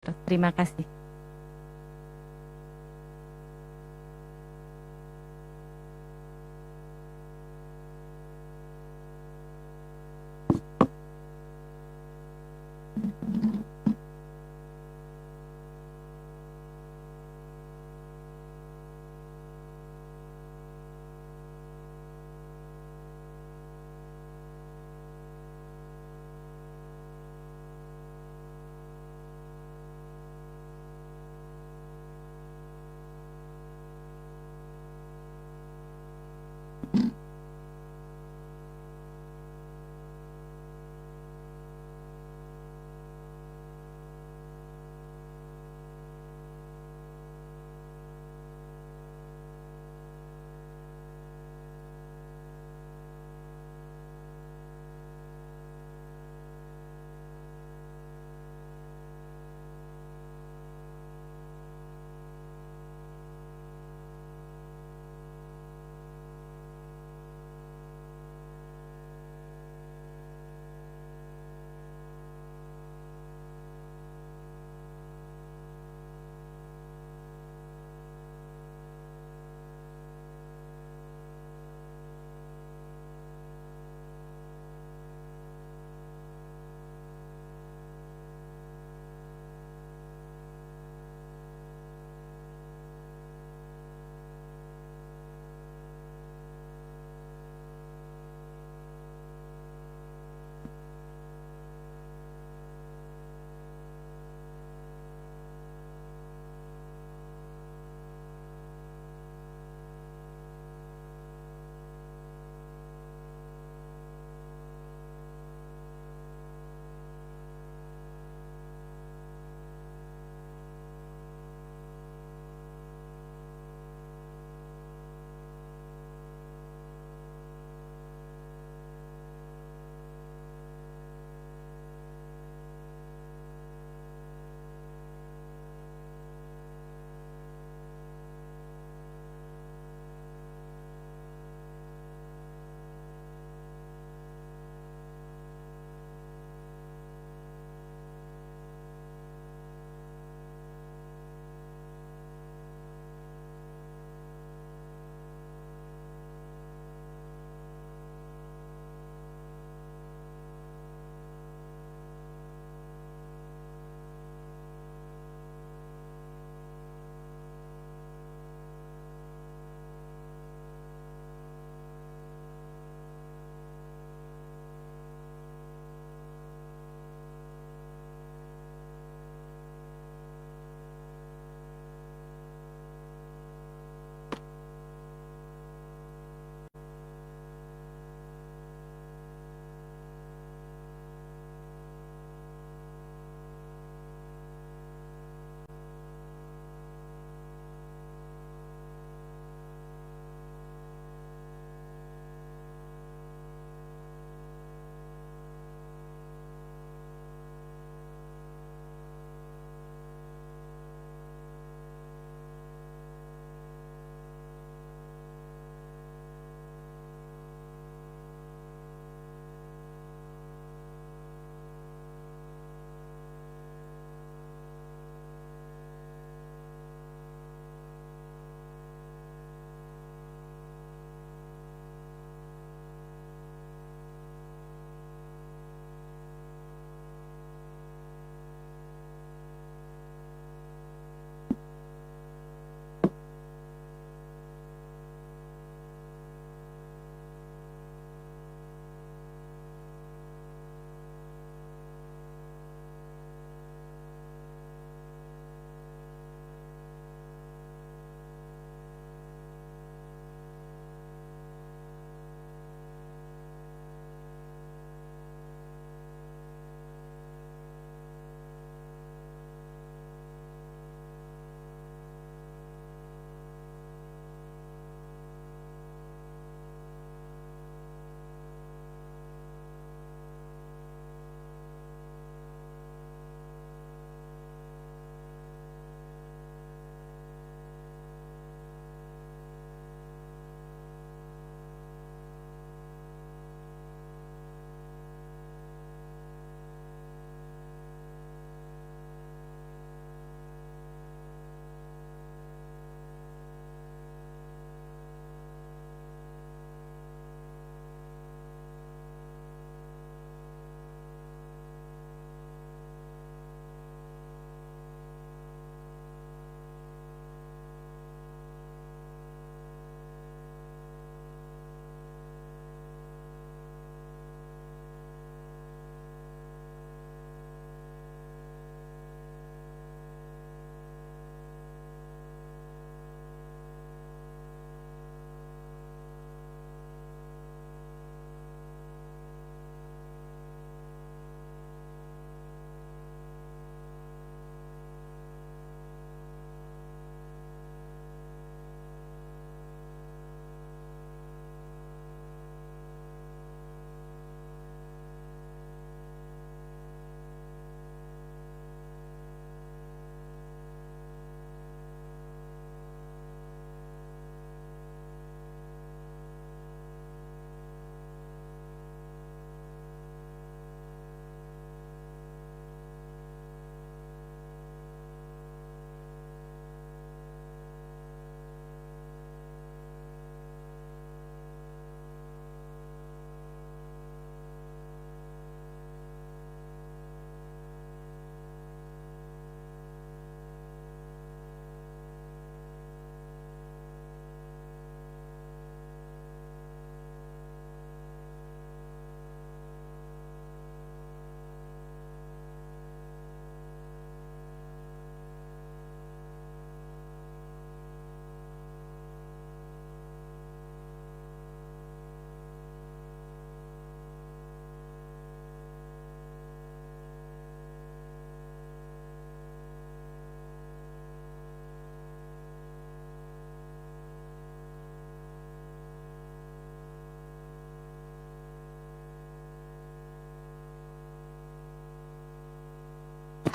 gitu. Terima kasih.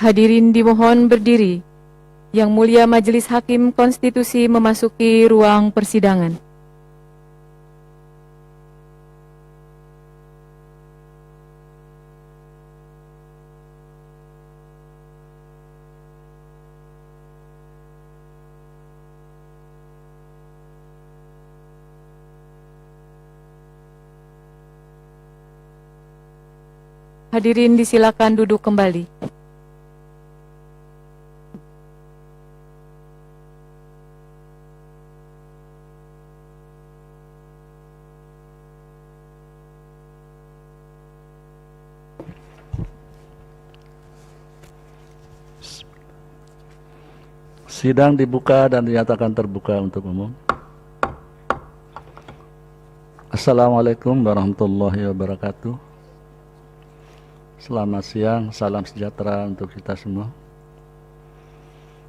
Hadirin dimohon berdiri. Yang Mulia Majelis Hakim Konstitusi memasuki ruang persidangan. Hadirin disilakan duduk kembali. Sidang dibuka dan dinyatakan terbuka untuk umum. Assalamualaikum warahmatullahi wabarakatuh. Selamat siang, salam sejahtera untuk kita semua.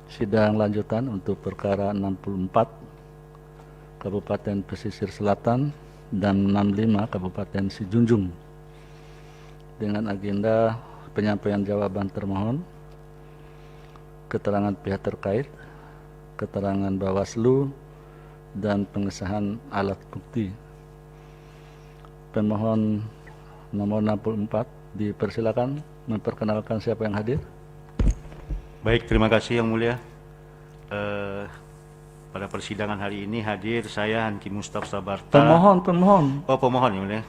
Sidang lanjutan untuk perkara 64 Kabupaten Pesisir Selatan dan 65 Kabupaten Sijunjung dengan agenda penyampaian jawaban termohon, keterangan pihak terkait, keterangan Bawaslu, dan pengesahan alat bukti. Pemohon nomor 64 dipersilakan memperkenalkan siapa yang hadir. Baik, terima kasih Yang Mulia. Pada persidangan hari ini hadir saya Hanki Mustafa Sabarta. Pemohon. Oh, pemohon Yang Mulia.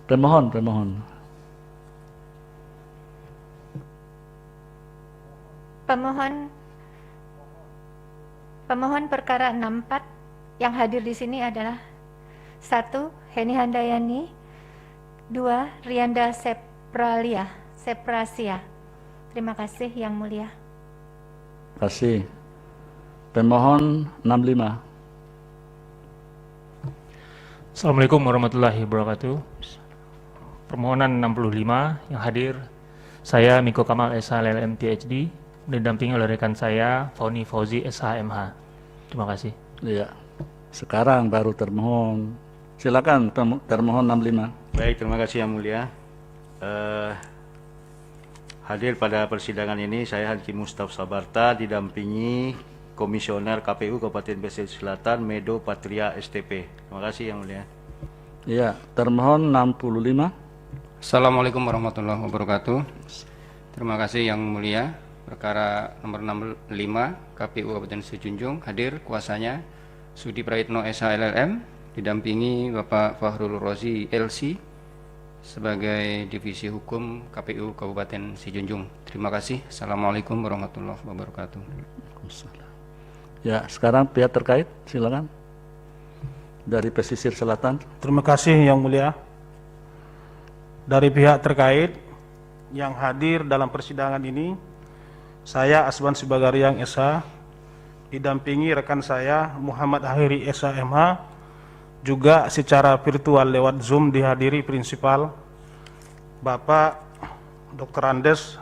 Pemohon. Pemohon perkara 64 yang hadir di sini adalah 1. Heni Handayani, 2. Rianda Seprasia. Terima kasih Yang Mulia. Terima kasih. Pemohon 65. Assalamualaikum warahmatullahi wabarakatuh. Permohonan 65 yang hadir, saya Miko Kamal SH LLM PhD, didampingi oleh rekan saya Fauni Fauzi SH MH. Terima kasih. Iya. Sekarang baru termohon. Silakan termohon 65. Baik, terima kasih Yang Mulia. Hadir pada persidangan ini saya Hanki Mustafa Sabarta didampingi Komisioner KPU Kabupaten Pesisir Selatan Medo Patria STP. Terima kasih Yang Mulia. Iya, termohon 65. Assalamualaikum warahmatullahi wabarakatuh. Terima kasih Yang Mulia. Perkara nomor 65 KPU Kabupaten Sijunjung hadir kuasanya Sudi Praitno SH LLM didampingi Bapak Fahrul Rozi LC sebagai Divisi Hukum KPU Kabupaten Sijunjung. Terima kasih. Assalamualaikum warahmatullahi wabarakatuh. Ya, sekarang pihak terkait, silakan. Dari Pesisir Selatan. Terima kasih Yang Mulia. Dari pihak terkait yang hadir dalam persidangan ini, saya Aswan Sibagariang SH, didampingi rekan saya Muhammad Ahiri SH MH, juga secara virtual lewat Zoom dihadiri Prinsipal Bapak Dr. Andes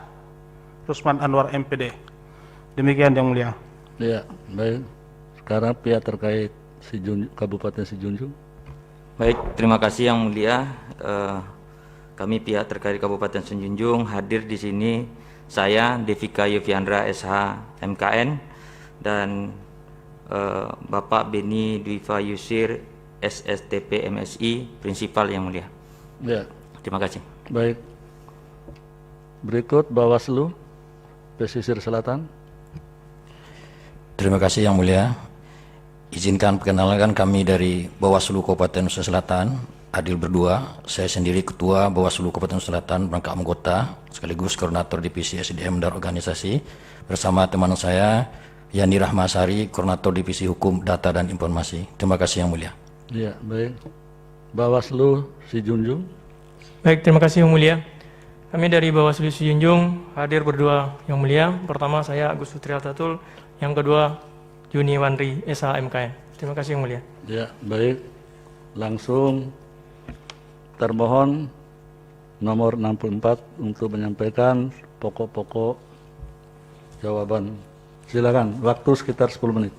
Rusman Anwar MPD. Demikian Yang Mulia. Ya, baik. Sekarang pihak terkait Kabupaten Sijunjung. Baik, terima kasih Yang Mulia. Kami pihak terkait Kabupaten Sijunjung hadir di sini. Saya Devika Yoviandra SH MKN dan Bapak Beni Dwiva Yusir SSTP MSI Prinsipal Yang Mulia. Ya. Terima kasih. Baik. Berikut Bawaslu Pesisir Selatan. Terima kasih Yang Mulia. Izinkan perkenalkan kami dari Bawaslu Kabupaten Nusa Selatan, adil berdua. Saya sendiri Ketua Bawaslu Kabupaten Nusa Selatan, merangkap anggota, sekaligus Koordinator Divisi SDM dan Organisasi, bersama teman saya Yani Rahmasari, Koordinator Divisi Hukum, Data dan Informasi. Terima kasih Yang Mulia. Ya, baik. Bawaslu Sijunjung. Baik, terima kasih Yang Mulia. Kami dari Bawaslu Sijunjung hadir berdua Yang Mulia. Pertama saya Agus Sutrialtatul, yang kedua Juni Wandri SH MKN. Terima kasih Yang Mulia. Ya, baik. Langsung termohon nomor 64 untuk menyampaikan pokok-pokok jawaban. Silakan, waktu sekitar 10 menit.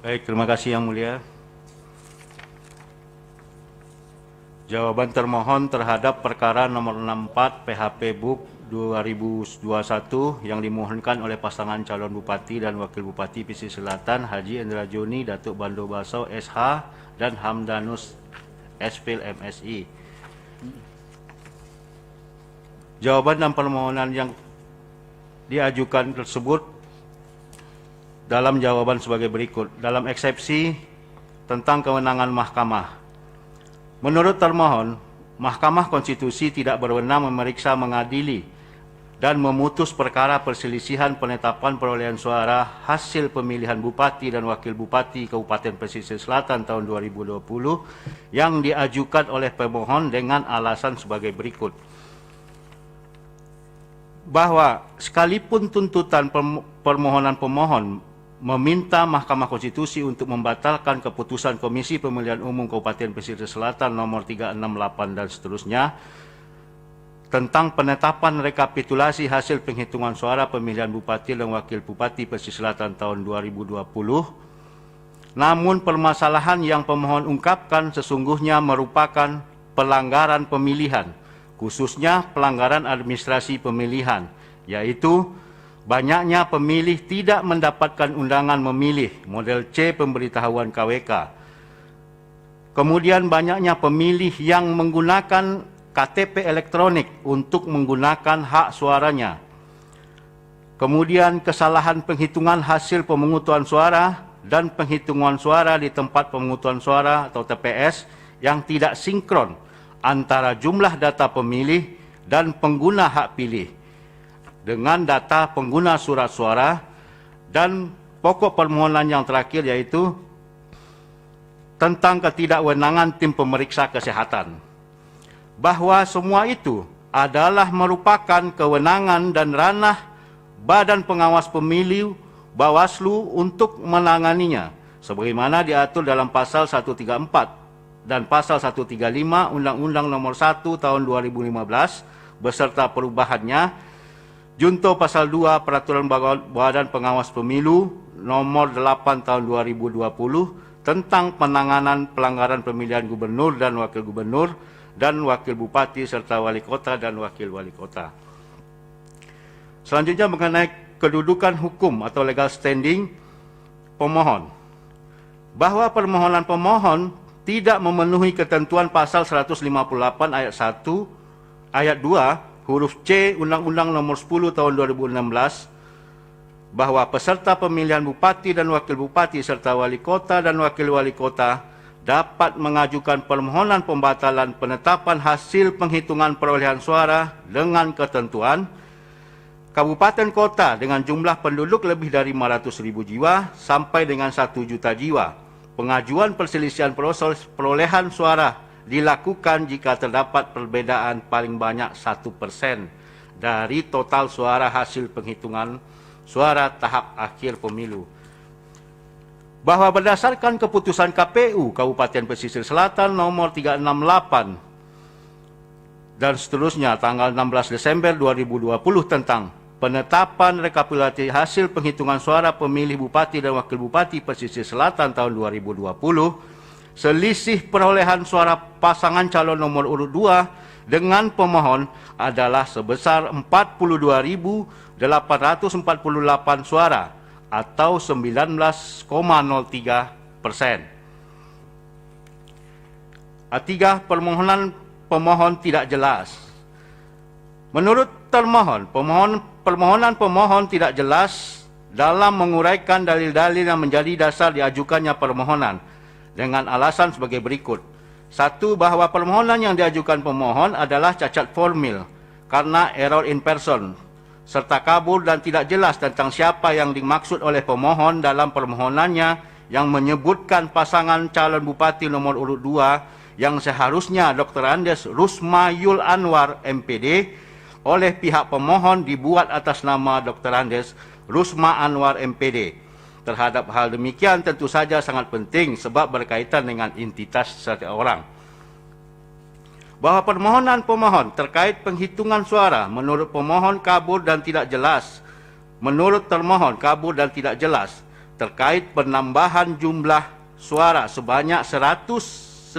Baik, terima kasih Yang Mulia. Jawaban termohon terhadap perkara nomor 64 PHP BUK 2021 yang dimohonkan oleh pasangan calon Bupati dan Wakil Bupati Pesisir Selatan Haji Endra Joni, Datuk Bando Basau SH dan Hamdanus Spil MSI. Jawaban dan permohonan yang diajukan tersebut dalam jawaban sebagai berikut. Dalam eksepsi tentang kewenangan mahkamah. Menurut termohon, Mahkamah Konstitusi tidak berwenang memeriksa, mengadili, dan memutus perkara perselisihan penetapan perolehan suara hasil pemilihan Bupati dan Wakil Bupati Kabupaten Pesisir Selatan tahun 2020 yang diajukan oleh pemohon dengan alasan sebagai berikut. Bahwa sekalipun tuntutan permohonan pemohon meminta Mahkamah Konstitusi untuk membatalkan keputusan Komisi Pemilihan Umum Kabupaten Pesisir Selatan nomor 368 dan seterusnya tentang penetapan rekapitulasi hasil penghitungan suara pemilihan Bupati dan Wakil Bupati Pesisir Selatan tahun 2020, namun permasalahan yang pemohon ungkapkan sesungguhnya merupakan pelanggaran pemilihan, khususnya pelanggaran administrasi pemilihan, yaitu banyaknya pemilih tidak mendapatkan undangan memilih model C pemberitahuan KWK. Kemudian banyaknya pemilih yang menggunakan KTP elektronik untuk menggunakan hak suaranya. Kemudian kesalahan penghitungan hasil pemungutan suara dan penghitungan suara di tempat pemungutan suara atau TPS yang tidak sinkron antara jumlah data pemilih dan pengguna hak pilih dengan data pengguna surat suara, dan pokok permohonan yang terakhir yaitu tentang ketidakwenangan tim pemeriksa kesehatan. Bahwa semua itu adalah merupakan kewenangan dan ranah Badan Pengawas Pemilu Bawaslu untuk menanganinya, sebagaimana diatur dalam pasal 134 dan pasal 135 Undang-Undang Nomor 1 Tahun 2015 beserta perubahannya, Junto Pasal 2 Peraturan Badan Pengawas Pemilu Nomor 8 Tahun 2020 tentang penanganan pelanggaran pemilihan gubernur dan wakil gubernur dan wakil bupati serta wali kota dan wakil wali kota. Selanjutnya mengenai kedudukan hukum atau legal standing pemohon. Bahwa permohonan pemohon tidak memenuhi ketentuan pasal 158 ayat 1 ayat 2 huruf C Undang-Undang Nomor 10 Tahun 2016 bahwa peserta pemilihan bupati dan wakil bupati serta wali kota dan wakil wali kota dapat mengajukan permohonan pembatalan penetapan hasil penghitungan perolehan suara dengan ketentuan kabupaten kota dengan jumlah penduduk lebih dari 500.000 jiwa sampai dengan 1 juta jiwa. Pengajuan perselisihan perolehan suara dilakukan jika terdapat perbedaan paling banyak 1% dari total suara hasil penghitungan suara tahap akhir pemilu. Bahwa berdasarkan keputusan KPU Kabupaten Pesisir Selatan nomor 368 dan seterusnya tanggal 16 Desember 2020 tentang penetapan rekapitulasi hasil penghitungan suara pemilih Bupati dan Wakil Bupati Pesisir Selatan tahun 2020, selisih perolehan suara pasangan calon nomor urut 2 dengan pemohon adalah sebesar 42.848 suara atau 19,03%. A3, permohonan pemohon tidak jelas. Menurut termohon, permohonan pemohon tidak jelas dalam menguraikan dalil-dalil yang menjadi dasar diajukannya permohonan dengan alasan sebagai berikut. 1. Bahwa permohonan yang diajukan pemohon adalah cacat formil karena error in person, serta kabur dan tidak jelas tentang siapa yang dimaksud oleh pemohon dalam permohonannya yang menyebutkan pasangan calon bupati nomor urut 2 yang seharusnya Dr. Andes Rusma Yul Anwar MPD oleh pihak pemohon dibuat atas nama Dr. Andes Rusma Anwar MPD. Terhadap hal demikian tentu saja sangat penting sebab berkaitan dengan entitas seseorang. Bahwa permohonan pemohon terkait penghitungan suara menurut pemohon kabur dan tidak jelas. Menurut termohon kabur dan tidak jelas terkait penambahan jumlah suara sebanyak 100.327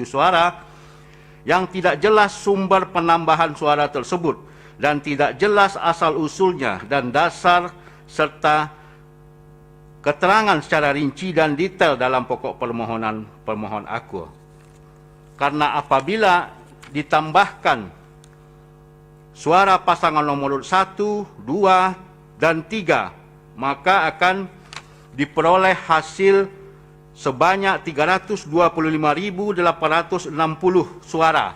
suara yang tidak jelas sumber penambahan suara tersebut dan tidak jelas asal-usulnya dan dasar serta keterangan secara rinci dan detail dalam pokok permohonan pemohon aku. Karena apabila ditambahkan suara pasangan nomor 1, 2, dan 3, maka akan diperoleh hasil sebanyak 325.860 suara.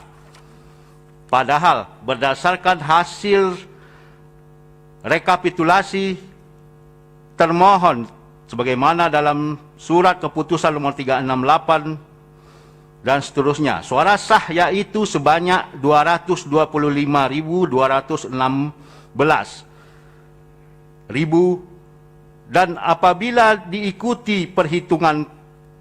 Padahal berdasarkan hasil rekapitulasi termohon sebagaimana dalam surat keputusan nomor 368 dan seterusnya, suara sah yaitu sebanyak 225.216 dan apabila diikuti perhitungan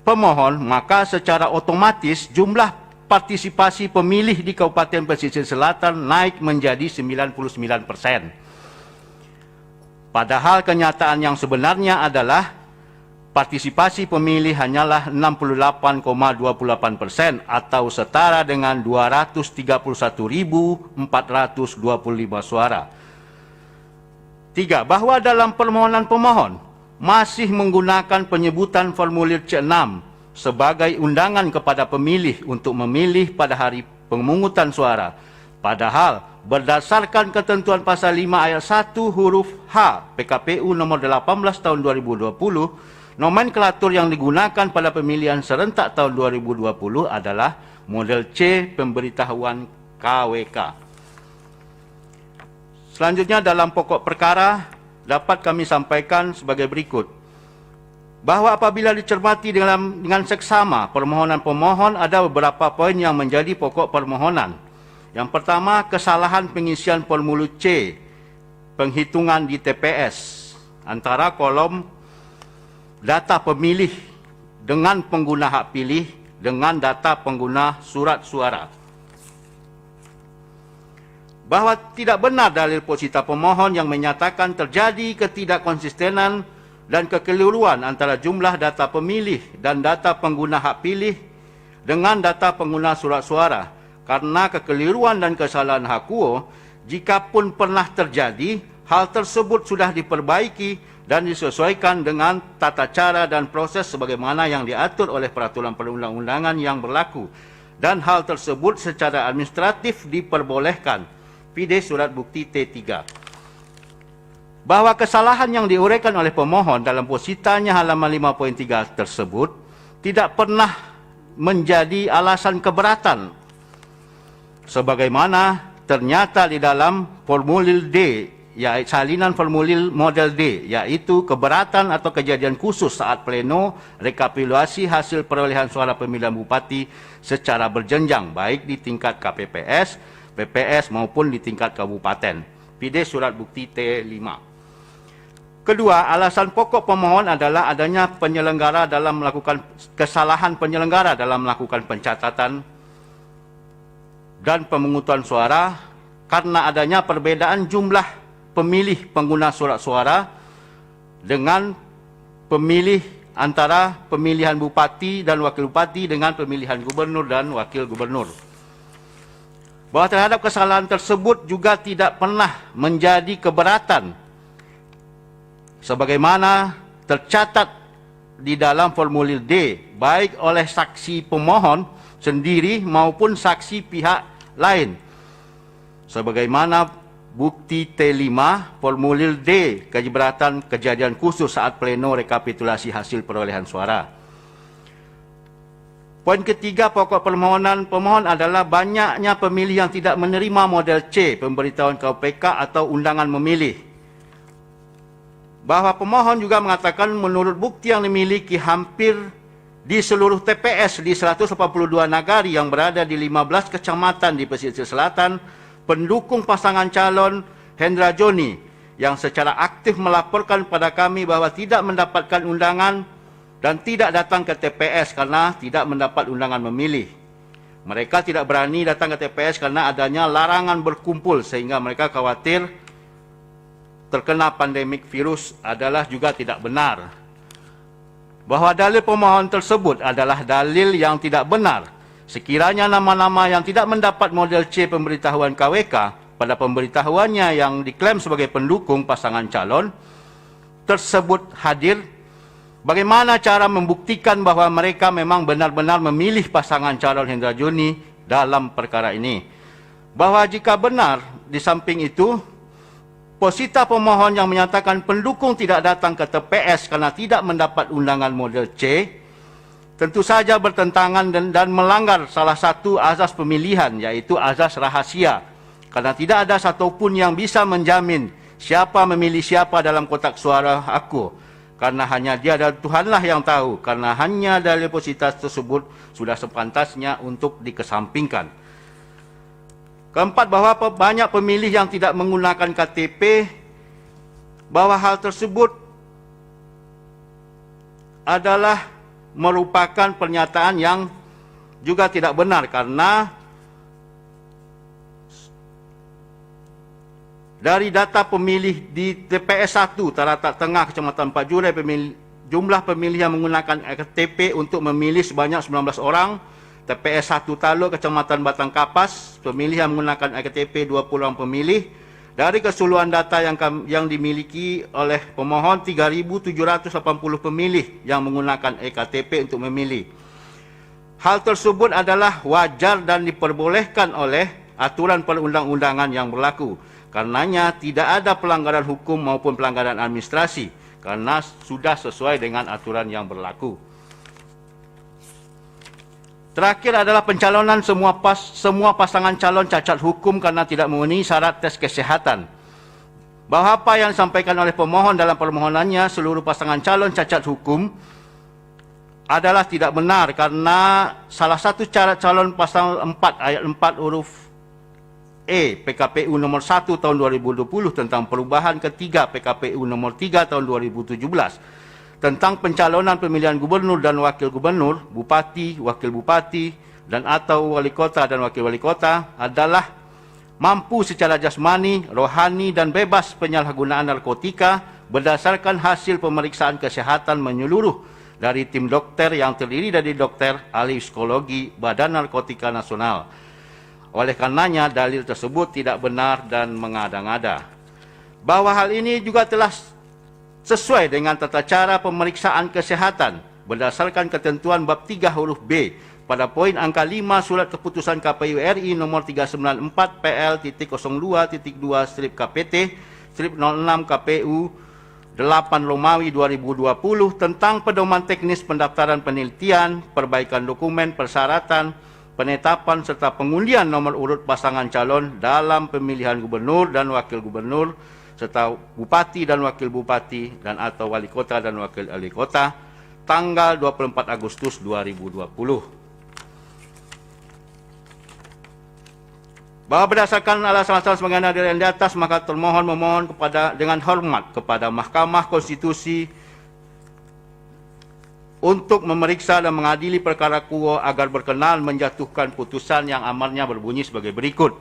pemohon, maka secara otomatis jumlah partisipasi pemilih di Kabupaten Pesisir Selatan naik menjadi 99%. Padahal kenyataan yang sebenarnya adalah partisipasi pemilih hanyalah 68,28% atau setara dengan 231.425 suara. 3. Bahwa dalam permohonan pemohon masih menggunakan penyebutan formulir C6 sebagai undangan kepada pemilih untuk memilih pada hari pemungutan suara. Padahal berdasarkan ketentuan pasal 5 ayat 1 huruf H PKPU nomor 18 tahun 2020, nomenklatur yang digunakan pada pemilihan serentak tahun 2020 adalah model C pemberitahuan KWK. Selanjutnya dalam pokok perkara dapat kami sampaikan sebagai berikut. Bahawa apabila dicermati dengan seksama permohonan pemohon, ada beberapa poin yang menjadi pokok permohonan. Yang pertama, kesalahan pengisian formulir C penghitungan di TPS antara kolom data pemilih dengan pengguna hak pilih dengan data pengguna surat suara. Bahawa tidak benar dalil posita pemohon yang menyatakan terjadi ketidakkonsistenan dan kekeliruan antara jumlah data pemilih dan data pengguna hak pilih dengan data pengguna surat suara. Karena kekeliruan dan kesalahan hakuo, jikapun pernah terjadi, hal tersebut sudah diperbaiki dan disesuaikan dengan tata cara dan proses sebagaimana yang diatur oleh peraturan perundang-undangan yang berlaku. Dan hal tersebut secara administratif diperbolehkan. PD Surat Bukti T3. Bahawa kesalahan yang diuraikan oleh pemohon dalam positanya halaman 5.3 tersebut tidak pernah menjadi alasan keberatan. Sebagaimana ternyata di dalam formulir D, yaitu salinan formulir model D, yaitu keberatan atau kejadian khusus saat pleno rekapitulasi hasil perolehan suara pemilihan bupati secara berjenjang, baik di tingkat KPPS, PPS maupun di tingkat kabupaten. PD Surat Bukti T5. Kedua, alasan pokok pemohon adalah adanya penyelenggara dalam melakukan kesalahan penyelenggara dalam melakukan pencatatan dan pemungutan suara karena adanya perbedaan jumlah pemilih pengguna surat suara dengan pemilih antara pemilihan bupati dan wakil bupati dengan pemilihan gubernur dan wakil gubernur. Bahawa terhadap kesalahan tersebut juga tidak pernah menjadi keberatan sebagaimana tercatat di dalam formulir D, baik oleh saksi pemohon sendiri maupun saksi pihak lain. Sebagaimana bukti T5 formulir D keberatan kejadian khusus saat pleno rekapitulasi hasil perolehan suara. Poin ketiga pokok permohonan pemohon adalah banyaknya pemilih yang tidak menerima model C pemberitahuan KPK atau undangan memilih. Bahawa pemohon juga mengatakan menurut bukti yang dimiliki hampir di seluruh TPS di 182 nagari yang berada di 15 kecamatan di pesisir selatan, pendukung pasangan calon Hendra Joni yang secara aktif melaporkan pada kami bahawa tidak mendapatkan undangan dan tidak datang ke TPS karena tidak mendapat undangan memilih. Mereka tidak berani datang ke TPS karena adanya larangan berkumpul sehingga mereka khawatir terkena pandemik virus adalah juga tidak benar. Bahawa dalil pemohon tersebut adalah dalil yang tidak benar Sekiranya nama-nama yang tidak mendapat model C pemberitahuan KWK pada pemberitahuannya yang diklaim sebagai pendukung pasangan calon tersebut hadir, bagaimana cara membuktikan bahwa mereka memang benar-benar memilih pasangan calon Hendra Joni dalam perkara ini? Bahwa jika benar, di samping itu, posita pemohon yang menyatakan pendukung tidak datang ke TPS karena tidak mendapat undangan model C, tentu saja bertentangan dan melanggar salah satu azas pemilihan, yaitu azas rahasia. Karena tidak ada satupun yang bisa menjamin siapa memilih siapa dalam kotak suara aku. Karena hanya dia dan Tuhanlah yang tahu. Karena hanya dalil posita tersebut sudah sepantasnya untuk dikesampingkan. Keempat, bahwa banyak pemilih yang tidak menggunakan KTP, bahwa hal tersebut adalah merupakan pernyataan yang juga tidak benar, karena dari data pemilih di TPS 1 Taratak Tengah Kecamatan Pajurai, jumlah pemilih yang menggunakan KTP untuk memilih sebanyak 19 orang. TPS 1 Taluk Kecamatan Batang Kapas, pemilih yang menggunakan KTP 20 orang pemilih. Dari keseluruhan data yang dimiliki oleh pemohon, 3.780 pemilih yang menggunakan eKTP untuk memilih. Hal tersebut adalah wajar dan diperbolehkan oleh aturan perundang-undangan yang berlaku. Karenanya tidak ada pelanggaran hukum maupun pelanggaran administrasi, karena sudah sesuai dengan aturan yang berlaku. Terakhir adalah pencalonan semua pasangan calon cacat hukum karena tidak memenuhi syarat tes kesehatan. Bahwa apa yang disampaikan oleh pemohon dalam permohonannya, seluruh pasangan calon cacat hukum, adalah tidak benar, karena salah satu syarat calon pasal 4 ayat 4 huruf E PKPU nomor 1 tahun 2020 tentang perubahan ketiga PKPU nomor 3 tahun 2017 tentang pencalonan pemilihan gubernur dan wakil gubernur, bupati, wakil bupati, dan atau wali kota dan wakil wali kota adalah mampu secara jasmani, rohani, dan bebas penyalahgunaan narkotika berdasarkan hasil pemeriksaan kesehatan menyeluruh dari tim dokter yang terdiri dari dokter ahli psikologi Badan Narkotika Nasional. Oleh karenanya, dalil tersebut tidak benar dan mengada-ngada. Bahwa hal ini juga telah sesuai dengan tata cara pemeriksaan kesehatan berdasarkan ketentuan bab 3 huruf B pada poin angka 5 surat keputusan KPU RI nomor 394 PL.02.2/KPT/06 KPU 8 Romawi 2020 tentang pedoman teknis pendaftaran penelitian, perbaikan dokumen, persyaratan, penetapan serta pengundian nomor urut pasangan calon dalam pemilihan gubernur dan wakil gubernur serta bupati dan wakil bupati dan atau wali kota dan wakil wali kota tanggal 24 Agustus 2020. Bahwa berdasarkan alasan-alasan sebagaimana di atas, maka termohon memohon dengan hormat kepada Mahkamah Konstitusi untuk memeriksa dan mengadili perkara kuo agar berkenan menjatuhkan putusan yang amarnya berbunyi sebagai berikut.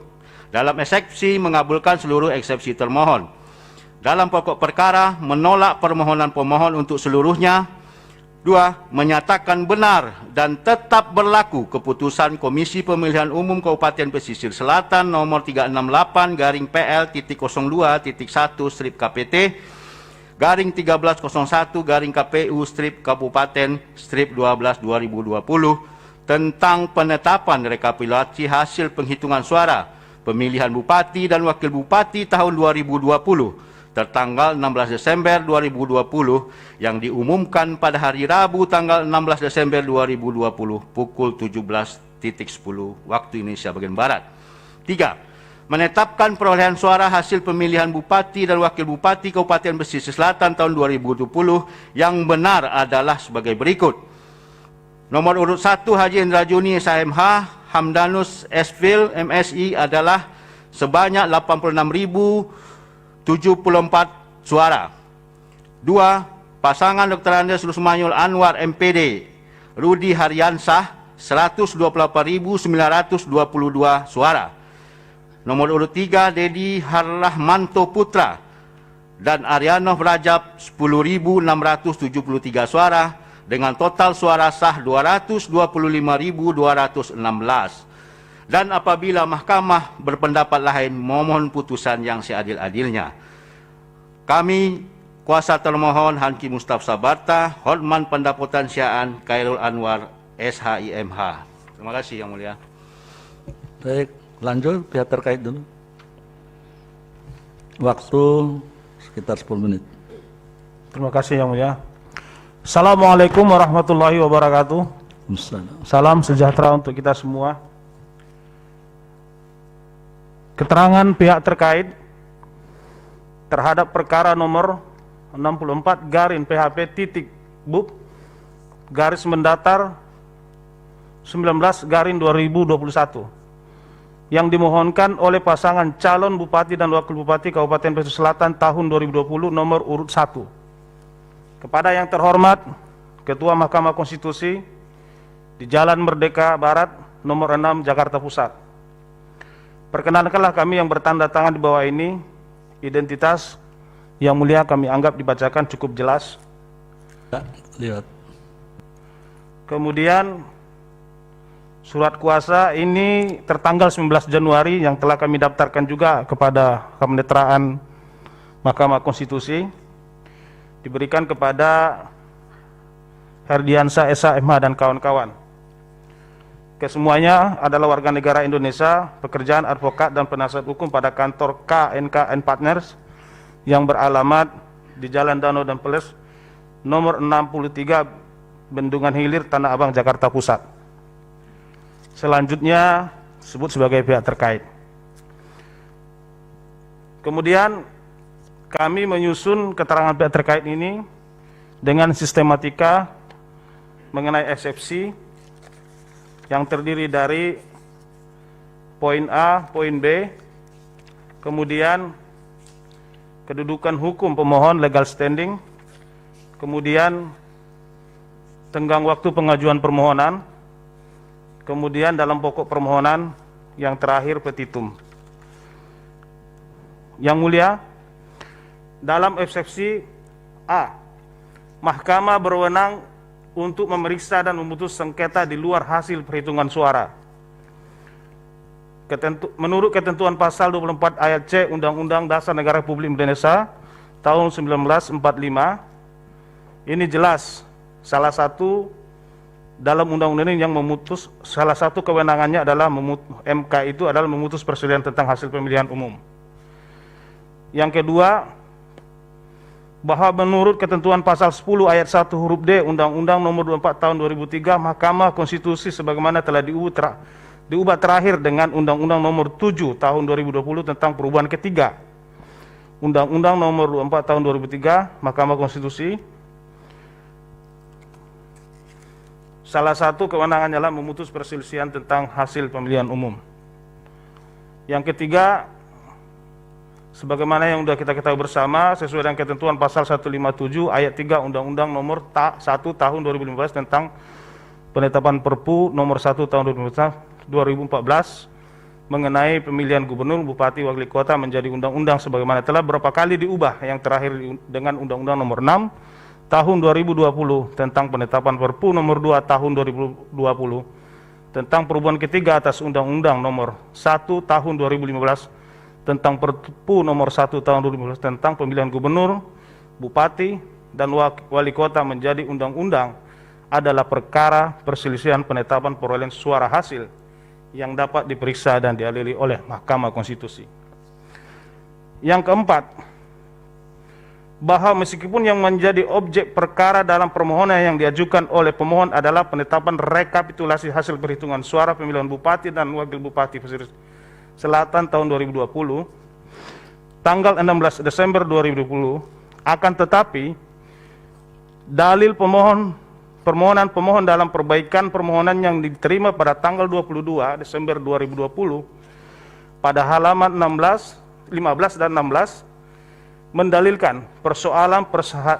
Dalam eksepsi, mengabulkan seluruh eksepsi termohon. Dalam pokok perkara, menolak permohonan pemohon untuk seluruhnya. 2. Menyatakan benar dan tetap berlaku keputusan Komisi Pemilihan Umum Kabupaten Pesisir Selatan nomor 368-01-KPT/KPU/Kabupaten/12/2020 tentang penetapan rekapitulasi hasil penghitungan suara pemilihan bupati dan wakil bupati tahun 2020 tertanggal 16 Desember 2020 yang diumumkan pada hari Rabu tanggal 16 Desember 2020 pukul 17.10 waktu Indonesia bagian Barat. 3. Menetapkan perolehan suara hasil pemilihan bupati dan wakil bupati Kabupaten Pesisir Selatan tahun 2020 yang benar adalah sebagai berikut. Nomor urut 1 Haji Hendra Joni SHMH Hamdanus Esfil MSI adalah sebanyak 86.074 suara. 2. Pasangan Dr. Andes Rusmanyul Anwar MPD Rudi Haryansah 128.922 suara. Nomor urut 3 Dedi Harrahmanto Putra dan Arianov Rajab 10.673 suara. dengan total suara sah 225.216. Dan apabila mahkamah berpendapat lain, memohon putusan yang seadil-adilnya. Kami, kuasa termohon Hanki Mustaf Sabarta, Hotman Pendapotan Syaan Khairul Anwar, SHIMH. Terima kasih Yang Mulia. Baik, lanjut pihak terkait dulu. Waktu sekitar 10 menit. Terima kasih Yang Mulia. Assalamualaikum warahmatullahi wabarakatuh. Salam sejahtera untuk kita semua. Keterangan pihak terkait terhadap perkara nomor 64 garing PHP titik bub garis mendatar 19 garing 2021 yang dimohonkan oleh pasangan calon Bupati dan Wakil Bupati Kabupaten Pesisir Selatan tahun 2020 nomor urut 1. Kepada yang terhormat Ketua Mahkamah Konstitusi di Jalan Merdeka Barat nomor 6 Jakarta Pusat. Perkenankanlah kami yang bertanda tangan di bawah ini. Identitas Yang Mulia kami anggap dibacakan cukup jelas. Lihat. Kemudian surat kuasa ini tertanggal 19 Januari yang telah kami daftarkan juga kepada Kemenetraan Mahkamah Konstitusi, diberikan kepada Herdiansa SHMH dan kawan-kawan. Kesemuanya adalah warga negara Indonesia, pekerjaan advokat dan penasihat hukum pada kantor KNKN Partners yang beralamat di Jalan Danau dan Peles nomor 63 Bendungan Hilir, Tanah Abang, Jakarta Pusat. Selanjutnya disebut sebagai pihak terkait. Kemudian kami menyusun keterangan pihak terkait ini dengan sistematika mengenai eksepsi yang terdiri dari poin A, poin B, kemudian kedudukan hukum pemohon legal standing, kemudian tenggang waktu pengajuan permohonan, kemudian dalam pokok permohonan, yang terakhir petitum. Yang Mulia, dalam eksepsi A, Mahkamah berwenang untuk memeriksa dan memutus sengketa di luar hasil perhitungan suara. Menurut ketentuan pasal 24 ayat C Undang-Undang Dasar Negara Republik Indonesia tahun 1945, ini jelas salah satu dalam undang-undang ini yang memutus, salah satu kewenangannya adalah MK itu adalah memutus perselisihan tentang hasil pemilihan umum. Yang kedua, bahwa menurut ketentuan pasal 10 ayat 1 huruf D Undang-Undang Nomor 24 Tahun 2003, Mahkamah Konstitusi sebagaimana telah diubah terakhir dengan Undang-Undang Nomor 7 Tahun 2020 tentang perubahan ketiga Undang-Undang Nomor 24 Tahun 2003, Mahkamah Konstitusi, salah satu kewenangannya adalah memutus perselisihan tentang hasil pemilihan umum. Yang ketiga, sebagaimana yang sudah kita ketahui bersama, sesuai dengan ketentuan pasal 157 ayat 3 Undang-Undang Nomor 1 Tahun 2015 tentang penetapan Perpu Nomor 1 Tahun 2014 mengenai pemilihan gubernur, bupati, wakil kota menjadi undang-undang sebagaimana telah beberapa kali diubah, yang terakhir dengan Undang-Undang Nomor 6 Tahun 2020 tentang penetapan Perpu Nomor 2 Tahun 2020 tentang perubahan ketiga atas Undang-Undang Nomor 1 Tahun 2015 tentang Perpu Nomor 1 Tahun 2015 tentang pemilihan gubernur, bupati, dan wali kota menjadi undang-undang adalah perkara perselisihan penetapan perolehan suara hasil yang dapat diperiksa dan diadili oleh Mahkamah Konstitusi. Yang keempat, bahwa meskipun yang menjadi objek perkara dalam permohonan yang diajukan oleh pemohon adalah penetapan rekapitulasi hasil perhitungan suara pemilihan bupati dan wakil bupati Pesisir Selatan tahun 2020, tanggal 16 Desember 2020, akan tetapi dalil permohonan pemohon dalam perbaikan permohonan yang diterima pada tanggal 22 Desember 2020 pada halaman 15 dan 16 mendalilkan persoalan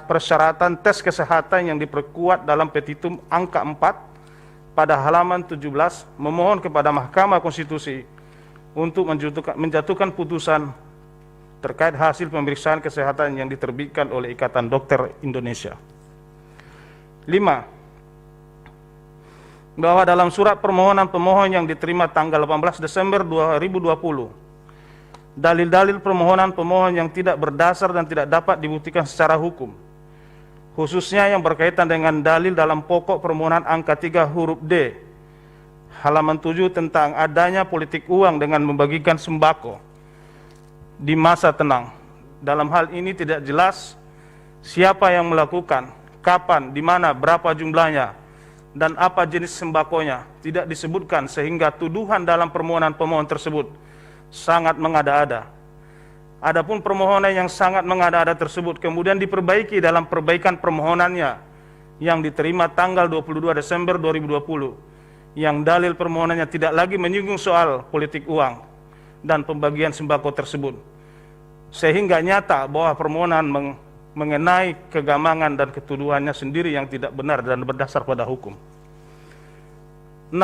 persyaratan tes kesehatan yang diperkuat dalam petitum angka 4 pada halaman 17 memohon kepada Mahkamah Konstitusi untuk menjatuhkan putusan terkait hasil pemeriksaan kesehatan yang diterbitkan oleh Ikatan Dokter Indonesia. 5. bahwa dalam surat permohonan pemohon yang diterima tanggal 18 Desember 2020, dalil-dalil permohonan pemohon yang tidak berdasar dan tidak dapat dibuktikan secara hukum, khususnya yang berkaitan dengan dalil dalam pokok permohonan angka 3 huruf D, halaman 7 tentang adanya politik uang dengan membagikan sembako di masa tenang. Dalam hal ini tidak jelas siapa yang melakukan, kapan, di mana, berapa jumlahnya, dan apa jenis sembakonya tidak disebutkan, sehingga tuduhan dalam permohonan pemohon tersebut sangat mengada-ada. Adapun permohonan yang sangat mengada-ada tersebut kemudian diperbaiki dalam perbaikan permohonannya yang diterima tanggal 22 Desember 2020, yang dalil permohonannya tidak lagi menyinggung soal politik uang dan pembagian sembako tersebut, sehingga nyata bahwa permohonan mengenai kegamangan dan ketuduhannya sendiri yang tidak benar dan berdasar pada hukum. 6.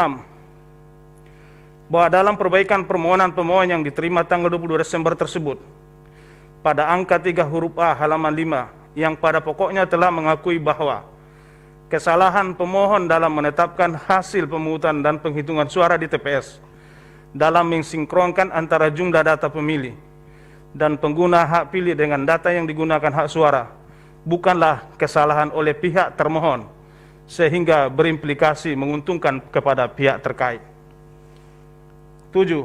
Bahwa dalam perbaikan permohonan pemohon yang diterima tanggal 22 Desember tersebut, pada angka 3 huruf A halaman 5, yang pada pokoknya telah mengakui bahwa kesalahan pemohon dalam menetapkan hasil pemungutan dan penghitungan suara di TPS dalam mensinkronkan antara jumlah data pemilih dan pengguna hak pilih dengan data yang digunakan hak suara bukanlah kesalahan oleh pihak termohon, sehingga berimplikasi menguntungkan kepada pihak terkait. 7.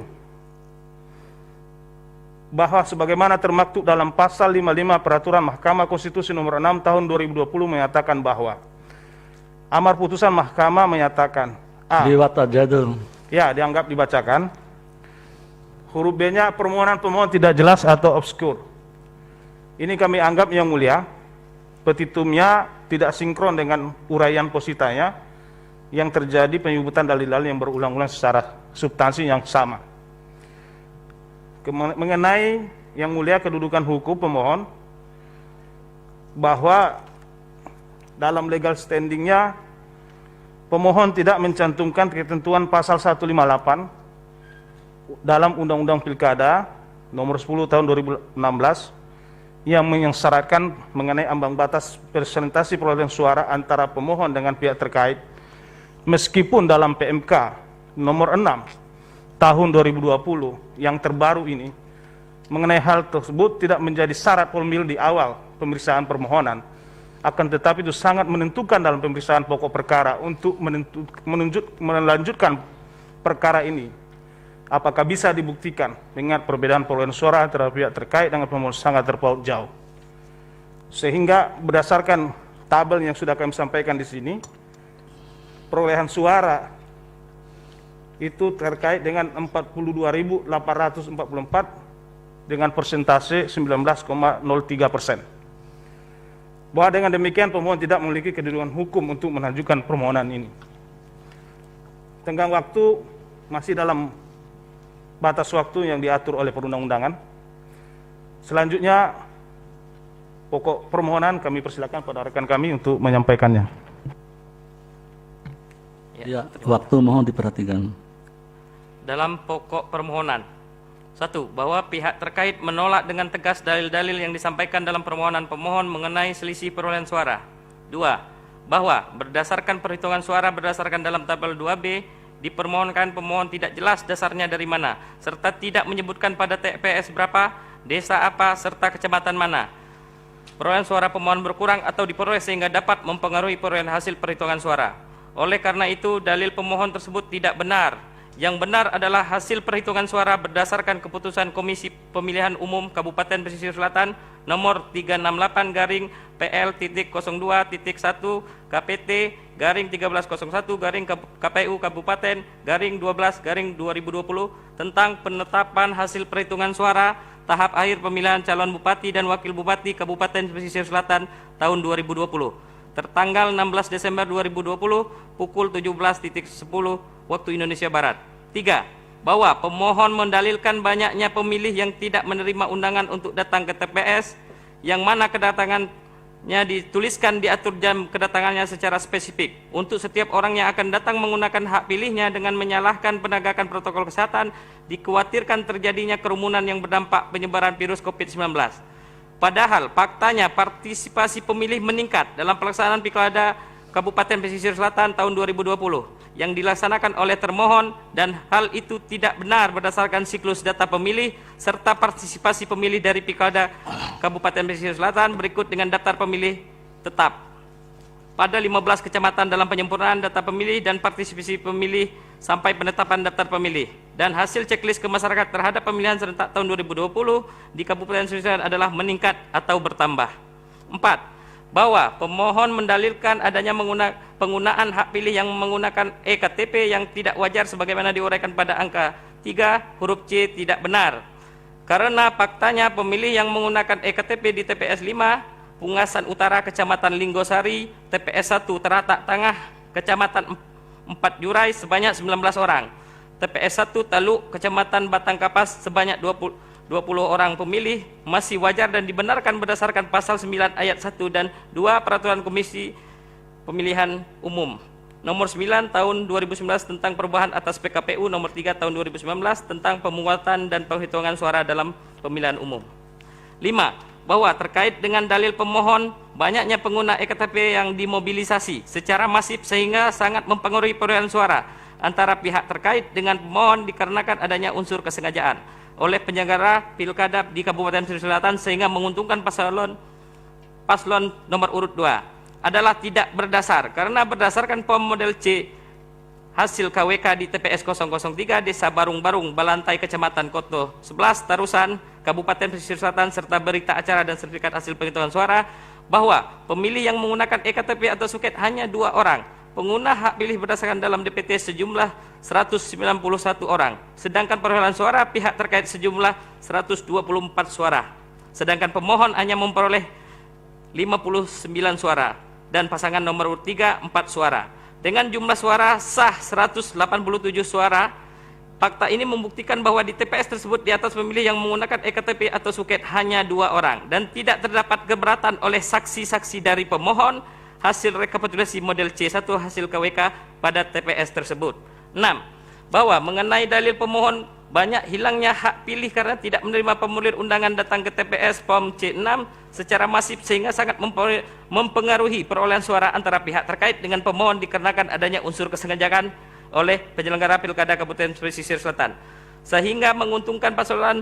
Bahwa sebagaimana termaktub dalam pasal 55 Peraturan Mahkamah Konstitusi nomor 6 tahun 2020 menyatakan bahwa amar putusan mahkamah menyatakan A. Diwata jadul. Ya, dianggap dibacakan. Huruf B-nya permohonan pemohon tidak jelas atau obskur. Ini kami anggap yang mulia, petitumnya tidak sinkron dengan uraian positanya yang terjadi penyebutan dalil-dalil yang berulang-ulang secara substansi yang sama. Mengenai yang mulia kedudukan hukum pemohon, bahwa dalam legal standingnya pemohon tidak mencantumkan ketentuan pasal 158 dalam Undang-Undang Pilkada nomor 10 tahun 2016 yang mensyaratkan mengenai ambang batas persentase perolehan suara antara pemohon dengan pihak terkait, meskipun dalam PMK nomor 6 tahun 2020 yang terbaru ini mengenai hal tersebut tidak menjadi syarat formil di awal pemeriksaan permohonan, akan tetapi itu sangat menentukan dalam pemeriksaan pokok perkara untuk melanjutkan perkara ini. Apakah bisa dibuktikan mengingat perbedaan perolehan suara antara pihak terkait dengan pemohon sangat terpaut jauh. Sehingga berdasarkan tabel yang sudah kami sampaikan di sini, perolehan suara itu terkait dengan 42.844 dengan persentase 19,03%. Bahwa dengan demikian pemohon tidak memiliki kedudukan hukum untuk mengajukan permohonan ini. Tenggang waktu masih dalam batas waktu yang diatur oleh perundang-undangan. Selanjutnya pokok permohonan kami persilakan pada rekan kami untuk menyampaikannya. Ya, waktu mohon diperhatikan. Dalam pokok permohonan, 1. Bahwa pihak terkait menolak dengan tegas dalil-dalil yang disampaikan dalam permohonan pemohon mengenai selisih perolehan suara. 2. Bahwa berdasarkan perhitungan suara berdasarkan dalam tabel 2B, dipermohonkan pemohon tidak jelas dasarnya dari mana, serta tidak menyebutkan pada TPS berapa, desa apa, serta kecamatan mana perolehan suara pemohon berkurang atau diperoleh sehingga dapat mempengaruhi perolehan hasil perhitungan suara. Oleh karena itu, dalil pemohon tersebut tidak benar. Yang benar adalah hasil perhitungan suara berdasarkan keputusan Komisi Pemilihan Umum Kabupaten Pesisir Selatan nomor 368/PL.02.1 KPT /1301/KPU Kabupaten /12/2020 tentang penetapan hasil perhitungan suara tahap akhir pemilihan calon bupati dan wakil bupati Kabupaten Pesisir Selatan tahun 2020 tertanggal 16 Desember 2020 pukul 17.10 waktu Indonesia Barat. 3. Bahwa pemohon mendalilkan banyaknya pemilih yang tidak menerima undangan untuk datang ke TPS, yang mana kedatangannya dituliskan diatur jam kedatangannya secara spesifik. Untuk setiap orang yang akan datang menggunakan hak pilihnya dengan menyalahkan penegakan protokol kesehatan, dikhawatirkan terjadinya kerumunan yang berdampak penyebaran virus COVID-19. Padahal faktanya partisipasi pemilih meningkat dalam pelaksanaan Pilkada Kabupaten Pesisir Selatan tahun 2020 yang dilaksanakan oleh termohon dan hal itu tidak benar berdasarkan siklus data pemilih serta partisipasi pemilih dari Pilkada Kabupaten Pesisir Selatan berikut dengan daftar pemilih tetap. Pada 15 kecamatan dalam penyempurnaan data pemilih dan partisipasi pemilih sampai penetapan daftar pemilih. Dan hasil checklist ke masyarakat terhadap pemilihan serentak tahun 2020 di Kabupaten Pesisir Selatan adalah meningkat atau bertambah. 4. Bahwa pemohon mendalilkan adanya penggunaan hak pilih yang menggunakan EKTP yang tidak wajar sebagaimana diuraikan pada angka 3 huruf C tidak benar. Karena faktanya pemilih yang menggunakan EKTP di TPS 5 Pungasan Utara Kecamatan Linggosari, TPS 1 Teratak Tengah Kecamatan 4 Jurai sebanyak 19 orang, TPS 1 Taluk Kecamatan Batang Kapas sebanyak 20 orang pemilih masih wajar dan dibenarkan berdasarkan pasal 9 ayat 1 dan 2 Peraturan Komisi Pemilihan Umum nomor 9 tahun 2019 tentang perubahan atas PKPU nomor 3 tahun 2019 tentang pemungutan dan penghitungan suara dalam pemilihan umum. 5. Bahwa terkait dengan dalil pemohon banyaknya pengguna EKTP yang dimobilisasi secara masif sehingga sangat mempengaruhi perolehan suara antara pihak terkait dengan pemohon dikarenakan adanya unsur kesengajaan oleh penyelenggara pilkada di Kabupaten Pesisir Selatan sehingga menguntungkan paslon nomor urut 2 adalah tidak berdasar karena berdasarkan POM model C hasil KWK di TPS 003 Desa Barung-Barung Balantai Kecamatan Koto 11 Tarusan Kabupaten Pesisir Selatan serta berita acara dan sertifikat hasil penghitungan suara bahwa pemilih yang menggunakan EKTP atau suket hanya 2 orang, pengguna hak pilih berdasarkan dalam DPT sejumlah 191 orang, sedangkan perolehan suara pihak terkait sejumlah 124 suara, sedangkan pemohon hanya memperoleh 59 suara dan pasangan nomor urut 3 4 suara. Dengan jumlah suara sah 187 suara, fakta ini membuktikan bahwa di TPS tersebut di atas pemilih yang menggunakan EKTP atau suket hanya 2 orang dan tidak terdapat keberatan oleh saksi-saksi dari pemohon hasil rekapitulasi model C1 hasil KWK pada TPS tersebut. 6. Bahwa mengenai dalil pemohon banyak hilangnya hak pilih karena tidak menerima pemulir undangan datang ke TPS POM C6 secara masif sehingga sangat mempengaruhi perolehan suara antara pihak terkait dengan pemohon dikarenakan adanya unsur kesengajaan oleh penyelenggara Pilkada Kabupaten Pesisir Selatan sehingga menguntungkan paslon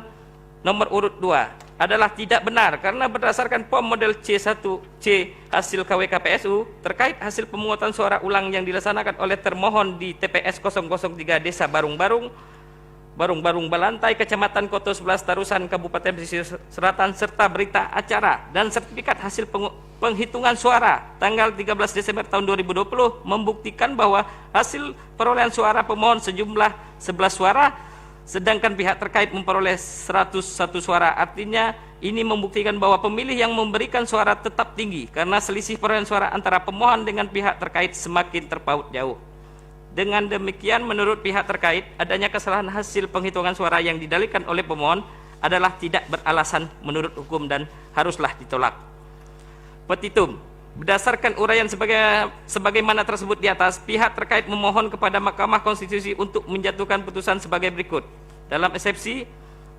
nomor urut 2 adalah tidak benar karena berdasarkan POM model C1C hasil KWK PSU terkait hasil pemungutan suara ulang yang dilaksanakan oleh termohon di TPS 003 Desa Barung-Barung Balantai Kecamatan Koto 11 Tarusan Kabupaten Pesisir Selatan serta berita acara dan sertifikat hasil penghitungan suara tanggal 13 Desember tahun 2020 membuktikan bahwa hasil perolehan suara pemohon sejumlah 11 suara sedangkan pihak terkait memperoleh 101 suara. Artinya ini membuktikan bahwa pemilih yang memberikan suara tetap tinggi karena selisih perolehan suara antara pemohon dengan pihak terkait semakin terpaut jauh. Dengan demikian menurut pihak terkait adanya kesalahan hasil penghitungan suara yang didalilkan oleh pemohon adalah tidak beralasan menurut hukum dan haruslah ditolak. Petitum. Berdasarkan uraian sebagaimana tersebut di atas, pihak terkait memohon kepada Mahkamah Konstitusi untuk menjatuhkan putusan sebagai berikut. Dalam eksepsi,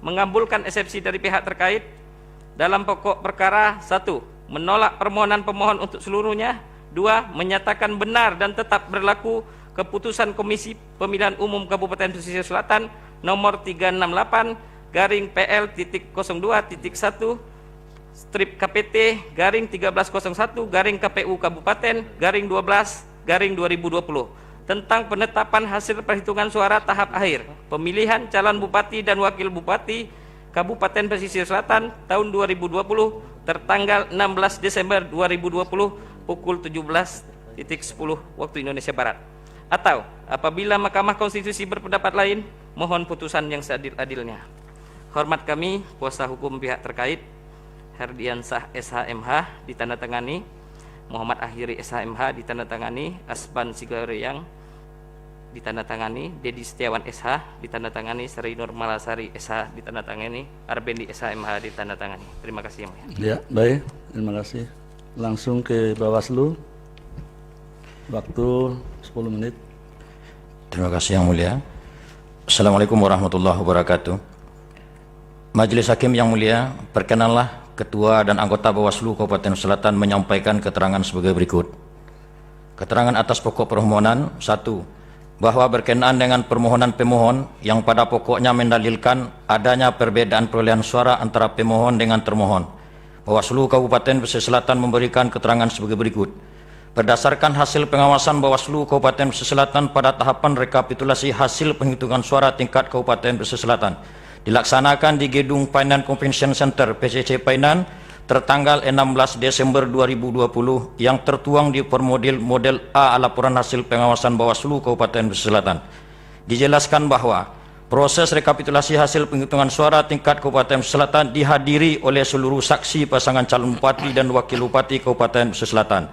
mengabulkan eksepsi dari pihak terkait. Dalam pokok perkara, 1. Menolak permohonan pemohon untuk seluruhnya. 2. Menyatakan benar dan tetap berlaku keputusan Komisi Pemilihan Umum Kabupaten Pesisir Selatan nomor 368/PL.02.1 strip KPT garing 1301 KPU Kabupaten garing 12/2020 tentang penetapan hasil perhitungan suara tahap akhir pemilihan calon bupati dan wakil bupati Kabupaten Pesisir Selatan tahun 2020 tertanggal 16 Desember 2020 pukul 17.10 waktu Indonesia Barat. Atau apabila Mahkamah Konstitusi berpendapat lain, mohon putusan yang seadil-adilnya. Hormat kami, kuasa hukum pihak terkait, Herdiansah SHMH ditandatangani, Muhammad Akhiri SHMH ditandatangani, Asban Sigareyang ditandatangani, Dedi Setiawan SH ditandatangani, Sri Nurmalasari SH ditandatangani, Arbendi SHMH ditandatangani. Terima kasih yang mulia. Ya, baik, terima kasih. Langsung ke Bawaslu. Waktu 10 menit. Terima kasih yang mulia. Assalamualaikum warahmatullahi wabarakatuh. Majelis Hakim yang mulia, perkenanlah Ketua dan anggota Bawaslu Kabupaten Selatan menyampaikan keterangan sebagai berikut. Keterangan atas pokok permohonan. 1. Bahwa berkenaan dengan permohonan pemohon yang pada pokoknya mendalilkan adanya perbedaan perolehan suara antara pemohon dengan termohon, Bawaslu Kabupaten Pesisir Selatan memberikan keterangan sebagai berikut. Berdasarkan hasil pengawasan Bawaslu Kabupaten Pesisir Selatan pada tahapan rekapitulasi hasil penghitungan suara tingkat Kabupaten Pesisir Selatan dilaksanakan di Gedung Painan Convention Center PCC Painan tertanggal 16 Desember 2020 yang tertuang di Formodil Model A laporan hasil pengawasan Bawaslu Kabupaten Pesisir Selatan. Dijelaskan bahwa proses rekapitulasi hasil penghitungan suara tingkat Kabupaten Pesisir Selatan dihadiri oleh seluruh saksi pasangan calon bupati dan wakil bupati Kabupaten Pesisir Selatan.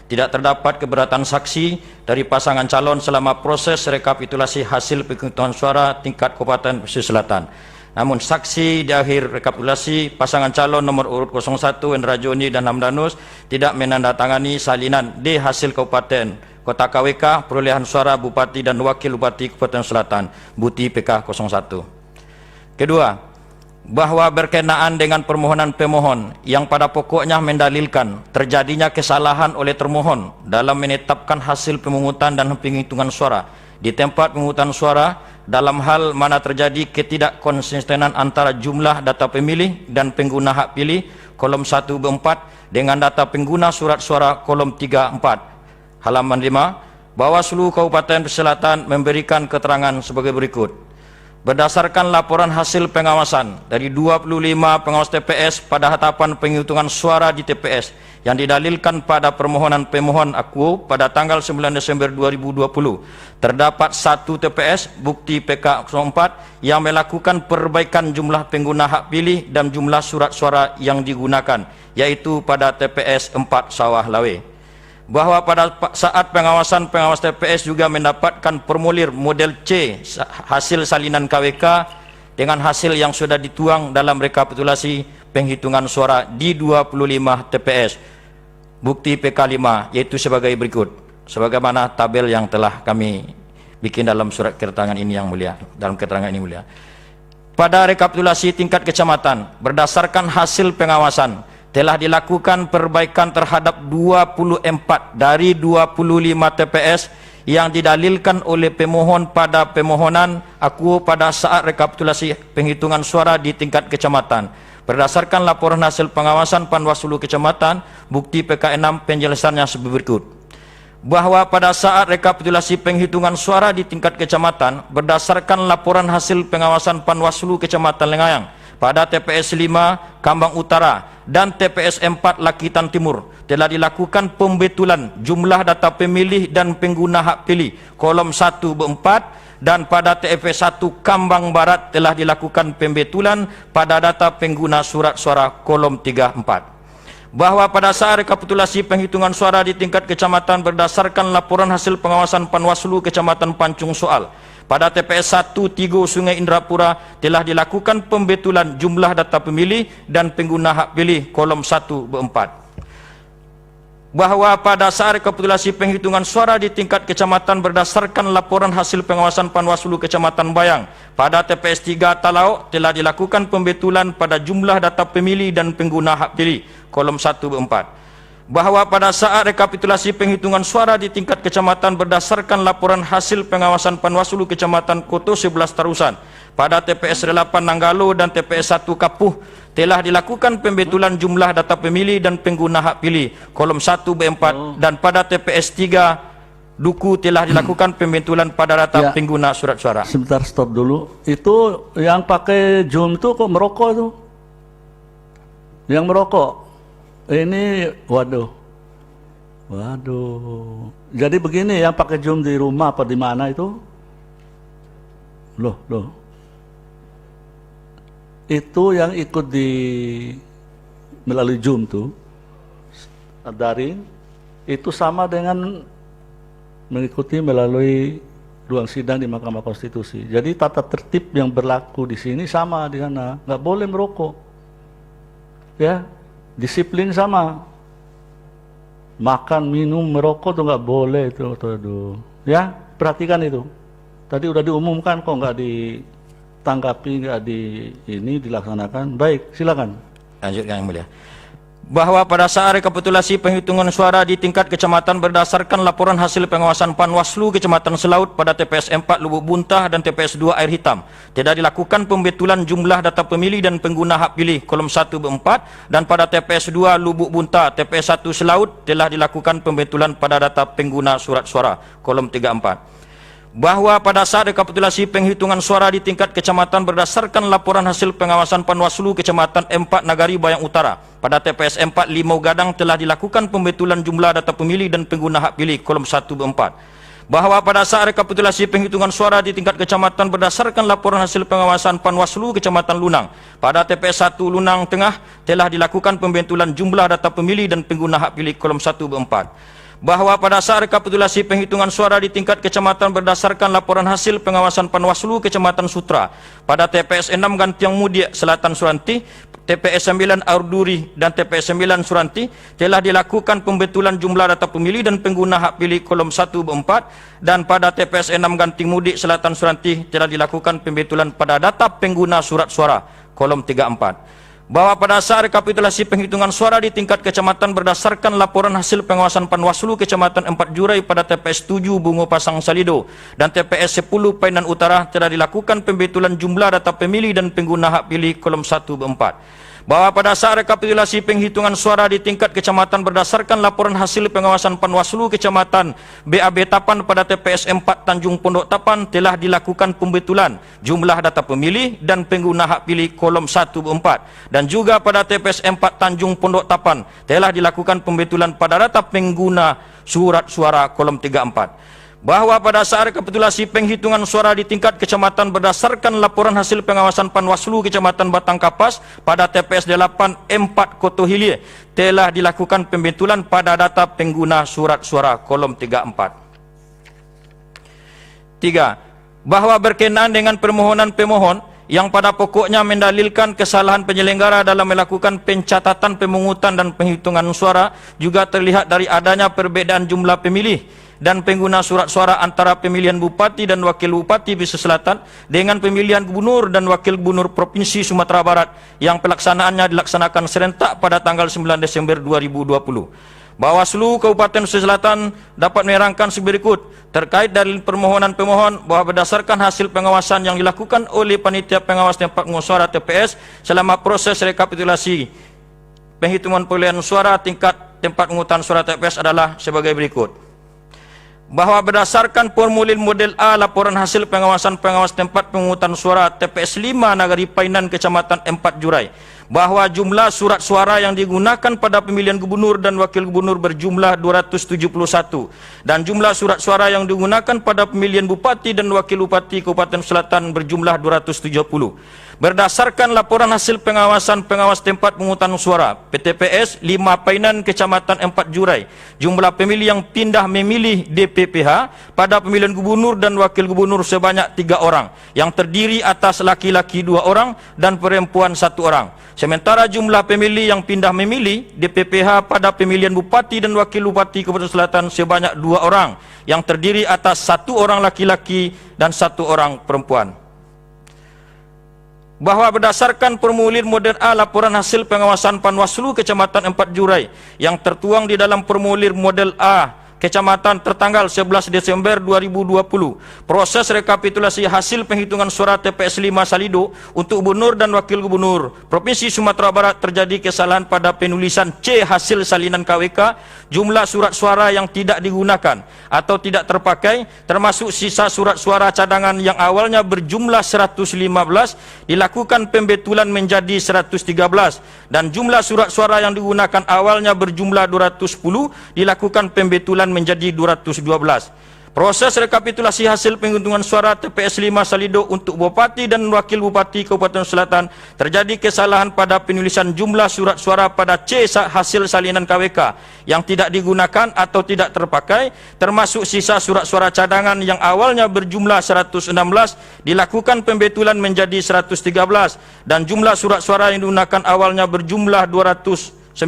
Tidak terdapat keberatan saksi dari pasangan calon selama proses rekapitulasi hasil penghitungan suara tingkat Kabupaten Pesisir Selatan. Namun saksi di akhir rekapitulasi pasangan calon nomor urut 01 Hendra Joni dan Hamdanus tidak menandatangani salinan D hasil kabupaten kota KWK perolehan suara bupati dan wakil bupati Kabupaten Selatan Buti PK 01. Kedua, bahwa berkenaan dengan permohonan pemohon yang pada pokoknya mendalilkan terjadinya kesalahan oleh termohon dalam menetapkan hasil pemungutan dan penghitungan suara di tempat pemungutan suara dalam hal mana terjadi ketidakkonsistenan antara jumlah data pemilih dan pengguna hak pilih kolom 1B4 dengan data pengguna surat suara kolom 3-4. Halaman 5, Bawaslu Kabupaten Pesisir Selatan memberikan keterangan sebagai berikut. Berdasarkan laporan hasil pengawasan dari 25 pengawas TPS pada tahapan penghitungan suara di TPS yang didalilkan pada permohonan pemohon aku pada tanggal 9 Desember 2020, terdapat 1 TPS bukti PK 04 yang melakukan perbaikan jumlah pengguna hak pilih dan jumlah surat suara yang digunakan, yaitu pada TPS 4 Sawah Lawe. Bahwa pada saat pengawasan pengawas TPS juga mendapatkan formulir model C hasil salinan KWK dengan hasil yang sudah dituang dalam rekapitulasi penghitungan suara di 25 TPS bukti PK 5, yaitu sebagai berikut sebagaimana tabel yang telah kami bikin dalam surat keterangan ini yang mulia, dalam keterangan ini mulia. Pada rekapitulasi tingkat kecamatan berdasarkan hasil pengawasan telah dilakukan perbaikan terhadap 24 dari 25 TPS yang didalilkan oleh pemohon pada permohonan aku pada saat rekapitulasi penghitungan suara di tingkat kecamatan. Berdasarkan laporan hasil pengawasan Panwaslu Kecamatan, bukti PK6 penjelasannya sebagai berikut. Bahwa pada saat rekapitulasi penghitungan suara di tingkat kecamatan, berdasarkan laporan hasil pengawasan Panwaslu Kecamatan Lengayang, pada TPS 5 Kambang Utara dan TPS 4 Lakitan Timur telah dilakukan pembetulan jumlah data pemilih dan pengguna hak pilih kolom 1B4 dan pada TPS 1 Kambang Barat telah dilakukan pembetulan pada data pengguna surat suara kolom 3-4. Bahwa pada saat rekapitulasi penghitungan suara di tingkat kecamatan berdasarkan laporan hasil pengawasan Panwaslu Kecamatan Pancung Soal pada TPS 1 Tigo Sungai Indrapura telah dilakukan pembetulan jumlah data pemilih dan pengguna hak pilih kolom 1B4. Bahwa pada saat rekapitulasi penghitungan suara di tingkat kecamatan berdasarkan laporan hasil pengawasan Panwaslu Kecamatan Bayang pada TPS 3 Talaok telah dilakukan pembetulan pada jumlah data pemilih dan pengguna hak pilih kolom 1B4. Bahwa pada saat rekapitulasi penghitungan suara di tingkat kecamatan berdasarkan laporan hasil pengawasan Panwaslu Kecamatan Koto 11 Tarusan pada TPS 8 Nanggalo dan TPS 1 Kapuh telah dilakukan pembetulan jumlah data pemilih dan pengguna hak pilih kolom 1B4 dan pada TPS 3 Duku telah dilakukan pembetulan pada data pengguna surat suara. Sebentar, stop dulu. Itu yang pakai Zoom itu kok merokok itu? Yang merokok? Ini, waduh. Jadi begini, yang pakai Zoom di rumah apa di mana itu? Loh. Itu yang ikut melalui Zoom tuh, daring, itu sama dengan mengikuti melalui ruang sidang di Mahkamah Konstitusi. Jadi tata tertib yang berlaku di sini sama di sana, nggak boleh merokok. Ya. Disiplin sama, makan, minum, merokok tuh nggak boleh itu, tuh. Ya, perhatikan itu. Tadi udah diumumkan kok nggak ditanggapi, nggak dilaksanakan. Baik, silakan. Lanjutkan yang mulia. bahwa pada saat rekapitulasi penghitungan suara di tingkat kecamatan berdasarkan laporan hasil pengawasan Panwaslu Kecamatan Selaut pada TPS 4 Lubuk Buntah dan TPS 2 Air Hitam tidak dilakukan pembetulan jumlah data pemilih dan pengguna hak pilih kolom 1-4, dan pada TPS 2 Lubuk Buntah TPS 1 Selaut telah dilakukan pembetulan pada data pengguna surat suara kolom 3-4. Bahwa pada saat rekapitulasi penghitungan suara di tingkat kecamatan berdasarkan laporan hasil pengawasan Panwaslu Kecamatan 4 Nagari Bayang Utara pada TPS 4 Limau Gadang telah dilakukan pembetulan jumlah data pemilih dan pengguna hak pilih kolom 1-4. Bahwa pada saat rekapitulasi penghitungan suara di tingkat kecamatan berdasarkan laporan hasil pengawasan Panwaslu Kecamatan Lunang pada TPS 1 Lunang Tengah telah dilakukan pembetulan jumlah data pemilih dan pengguna hak pilih kolom 1-4. Bahwa pada saat rekapitulasi penghitungan suara di tingkat kecamatan berdasarkan laporan hasil pengawasan Panwaslu Kecamatan Sutra pada TPS 6 Gantiang Mudia Selatan Suranti, TPS 9 Aurduri dan TPS 9 Suranti telah dilakukan pembetulan jumlah data pemilih dan pengguna hak pilih kolom 1-4, dan pada TPS 6 Gantiang Mudia Selatan Suranti telah dilakukan pembetulan pada data pengguna surat suara kolom 3-4. Bahwa pada saat rekapitulasi penghitungan suara di tingkat kecamatan berdasarkan laporan hasil pengawasan Panwaslu Kecamatan 4 Jurai pada TPS 7 Bungo Pasang Salido dan TPS 10 Painan Utara telah dilakukan pembetulan jumlah data pemilih dan pengguna hak pilih kolom 1-4. Bahwa pada saat rekapitulasi penghitungan suara di tingkat kecamatan berdasarkan laporan hasil pengawasan Panwaslu Kecamatan BAB Tapan pada TPS 4 Tanjung Pondok Tapan telah dilakukan pembetulan jumlah data pemilih dan pengguna hak pilih kolom 1-4, dan juga pada TPS 4 Tanjung Pondok Tapan telah dilakukan pembetulan pada data pengguna surat suara kolom 3-4. Bahwa pada saat rekapitulasi penghitungan suara di tingkat kecamatan berdasarkan laporan hasil pengawasan Panwaslu Kecamatan Batang Kapas pada TPS 8 4 Koto Hilie telah dilakukan pembetulan pada data pengguna surat suara kolom 3-4. 3. Bahwa berkenaan dengan permohonan pemohon yang pada pokoknya mendalilkan kesalahan penyelenggara dalam melakukan pencatatan, pemungutan dan penghitungan suara, juga terlihat dari adanya perbedaan jumlah pemilih dan pengguna surat suara antara pemilihan Bupati dan Wakil Bupati Pesisir Selatan dengan pemilihan Gubernur dan Wakil Gubernur Provinsi Sumatera Barat yang pelaksanaannya dilaksanakan serentak pada tanggal 9 Desember 2020. Bawaslu Kabupaten Pesisir Selatan dapat menerangkan seberikut terkait dalil permohonan pemohon bahwa berdasarkan hasil pengawasan yang dilakukan oleh panitia pengawas tempat pengungutan suara TPS selama proses rekapitulasi penghitungan perolehan suara tingkat tempat pengungutan suara TPS adalah sebagai berikut. Bahwa berdasarkan formulir model A laporan hasil pengawasan pengawas tempat pemungutan suara TPS 5 Nagari Painan Kecamatan 4 Jurai, bahwa jumlah surat suara yang digunakan pada pemilihan gubernur dan wakil gubernur berjumlah 271 dan jumlah surat suara yang digunakan pada pemilihan bupati dan wakil bupati Kabupaten Selatan berjumlah 270. Berdasarkan laporan hasil pengawasan pengawas tempat pemungutan suara PTPS 5 Painan Kecamatan 4 Jurai, jumlah pemilih yang pindah memilih DPPH pada pemilihan gubernur dan wakil gubernur sebanyak 3 orang, yang terdiri atas laki-laki 2 orang dan perempuan 1 orang. Sementara jumlah pemilih yang pindah memilih DPPH pada pemilihan bupati dan wakil bupati Kabupaten Selatan sebanyak 2 orang, yang terdiri atas 1 orang laki-laki dan 1 orang perempuan. Bahwa berdasarkan formulir model A laporan hasil pengawasan Panwaslu Kecamatan 4 Jurai yang tertuang di dalam formulir model A Kecamatan tertanggal 11 Desember 2020, proses rekapitulasi hasil penghitungan suara TPS 5 Salido untuk gubernur dan wakil gubernur Provinsi Sumatera Barat terjadi kesalahan pada penulisan C hasil salinan KWK, jumlah surat suara yang tidak digunakan atau tidak terpakai termasuk sisa surat suara cadangan yang awalnya berjumlah 115 dilakukan pembetulan menjadi 113, dan jumlah surat suara yang digunakan awalnya berjumlah 210 dilakukan pembetulan menjadi 212. Proses rekapitulasi hasil penghitungan suara TPS 5 Salido untuk Bupati dan Wakil Bupati Kabupaten Selatan terjadi kesalahan pada penulisan jumlah surat suara pada C hasil salinan KWK yang tidak digunakan atau tidak terpakai, termasuk sisa surat suara cadangan yang awalnya berjumlah 116 dilakukan pembetulan menjadi 113, dan jumlah surat suara yang digunakan awalnya berjumlah 209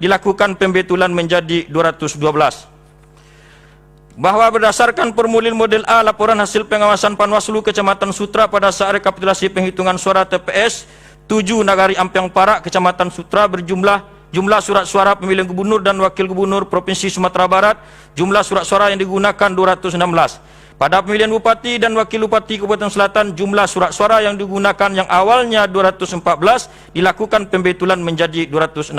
dilakukan pembetulan menjadi 212. Bahwa berdasarkan formulir model A laporan hasil pengawasan Panwaslu Kecamatan Sutra pada saat rekapitulasi penghitungan suara TPS 7 Nagari Ampiang Parak Kecamatan Sutra berjumlah jumlah surat suara pemilihan gubernur dan wakil gubernur Provinsi Sumatera Barat, jumlah surat suara yang digunakan 216. Pada pemilihan bupati dan wakil bupati Kabupaten Selatan, jumlah surat suara yang digunakan yang awalnya 214 dilakukan pembetulan menjadi 216.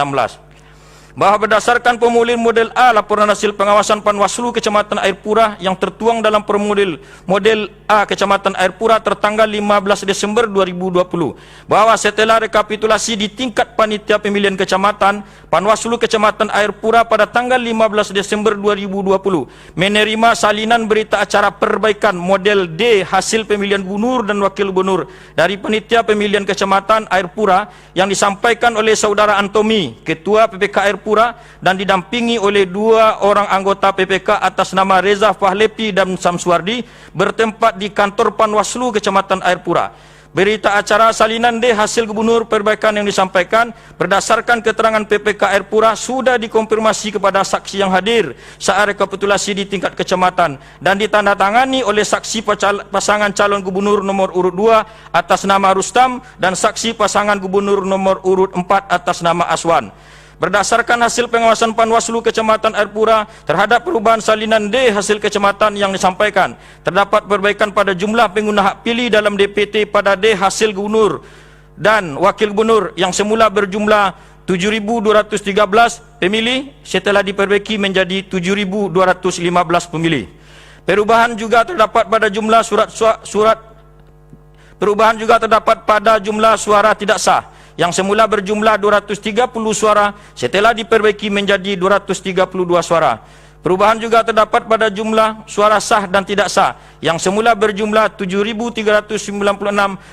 Bahwa berdasarkan formulir model A laporan hasil pengawasan Panwaslu Kecamatan Air Purah yang tertuang dalam formulir model A Kecamatan Air Purah tertanggal 15 Desember 2020, bahwa setelah rekapitulasi di tingkat panitia pemilihan kecamatan, Panwaslu Kecamatan Air Purah pada tanggal 15 Desember 2020 menerima salinan berita acara perbaikan model D hasil pemilihan gubernur dan wakil gubernur dari panitia pemilihan kecamatan Air Purah yang disampaikan oleh Saudara Antomi, Ketua PPK Air Purah, dan didampingi oleh 2 orang anggota PPK atas nama Reza Fahlepi dan Samsuardi, bertempat di kantor Panwaslu Kecamatan Air Purah. Berita acara salinan D hasil gubernur perbaikan yang disampaikan berdasarkan keterangan PPK Air Purah sudah dikonfirmasi kepada saksi yang hadir saat rekapitulasi di tingkat kecamatan dan ditandatangani oleh saksi pasangan calon gubernur nomor urut 2 atas nama Rustam dan saksi pasangan gubernur nomor urut 4 atas nama Aswan. Berdasarkan hasil pengawasan Panwaslu Kecamatan Air Purah terhadap perubahan salinan D hasil kecamatan yang disampaikan, terdapat perbaikan pada jumlah pengguna hak pilih dalam DPT pada D hasil gubernur dan wakil gubernur yang semula berjumlah 7.213 pemilih setelah diperbaiki menjadi 7.215 pemilih. Perubahan juga terdapat pada jumlah jumlah suara tidak sah yang semula berjumlah 230 suara setelah diperbaiki menjadi 232 suara. Perubahan juga terdapat pada jumlah suara sah dan tidak sah yang semula berjumlah 7.396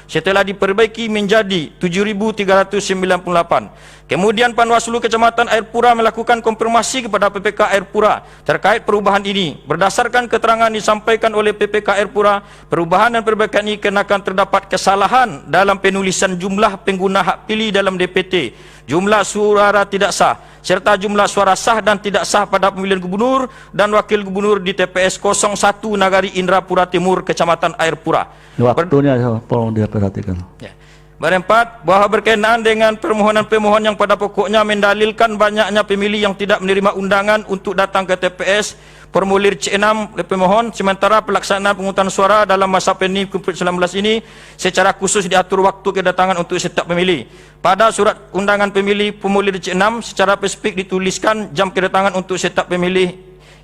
setelah diperbaiki menjadi 7.398. Kemudian Panwaslu Kecamatan Air Purah melakukan konfirmasi kepada PPK Air Purah terkait perubahan ini. Berdasarkan keterangan disampaikan oleh PPK Air Purah, perubahan dan perbaikan ini kenakan terdapat kesalahan dalam penulisan jumlah pengguna hak pilih dalam DPT, jumlah suara tidak sah, serta jumlah suara sah dan tidak sah pada pemilihan gubernur dan wakil gubernur di TPS 01 Nagari Indrapura Timur, Kecamatan Air Purah. Waktunya tolong diperhatikan. Ya. Berempat, bahwa berkenaan dengan permohonan pemohon yang pada pokoknya mendalilkan banyaknya pemilih yang tidak menerima undangan untuk datang ke TPS formulir C6 oleh pemohon, sementara pelaksanaan penghutang suara dalam masa pandemi COVID-19 ini secara khusus diatur waktu kedatangan untuk setiap pemilih. Pada surat undangan pemilih formulir C6 secara spesifik dituliskan jam kedatangan untuk setiap pemilih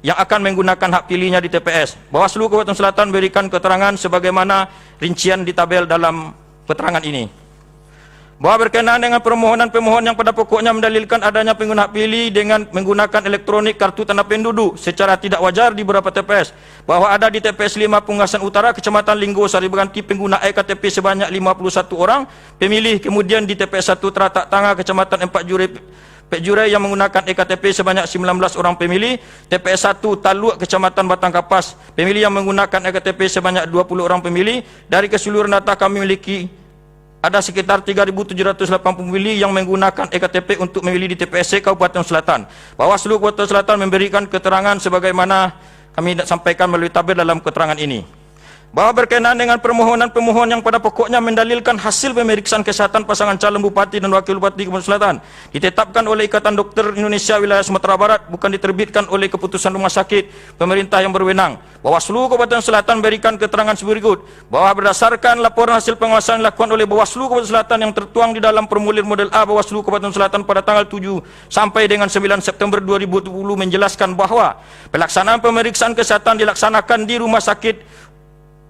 yang akan menggunakan hak pilihnya di TPS. Bawaslu Kabupaten Selatan berikan keterangan sebagaimana rincian di tabel dalam keterangan ini. Bahwa berkenaan dengan permohonan pemohon yang pada pokoknya mendalilkan adanya pengguna hak pilih dengan menggunakan elektronik kartu tanda penduduk secara tidak wajar di beberapa TPS, bahwa ada di TPS 5 Punggasan Utara, Kecamatan Linggo Sari Berganti pengguna eKTP sebanyak 51 orang pemilih, kemudian di TPS 1 Teratak Tangga, Kecamatan 4 Jurai yang menggunakan eKTP sebanyak 19 orang pemilih, TPS 1 Taluk, Kecamatan Batang Kapas, pemilih yang menggunakan eKTP sebanyak 20 orang pemilih. Dari keseluruhan data kami memiliki ada sekitar 3.780 pemilih yang menggunakan eKTP untuk memilih di TPSC Kabupaten Selatan. Bawaslu Kabupaten Selatan memberikan keterangan sebagaimana kami sampaikan melalui tabel dalam keterangan ini. Bahwa berkenaan dengan permohonan pemohon yang pada pokoknya mendalilkan hasil pemeriksaan kesehatan pasangan calon bupati dan wakil bupati Kabupaten Selatan ditetapkan oleh Ikatan Dokter Indonesia Wilayah Sumatera Barat, bukan diterbitkan oleh keputusan rumah sakit pemerintah yang berwenang. Bawaslu Kabupaten Selatan berikan keterangan berikut, bahwa berdasarkan laporan hasil pengawasan dilakukan oleh Bawaslu Kabupaten Selatan yang tertuang di dalam formulir model A Bawaslu Kabupaten Selatan pada tanggal 7 sampai dengan 9 September 2020 menjelaskan bahwa pelaksanaan pemeriksaan kesehatan dilaksanakan di Rumah Sakit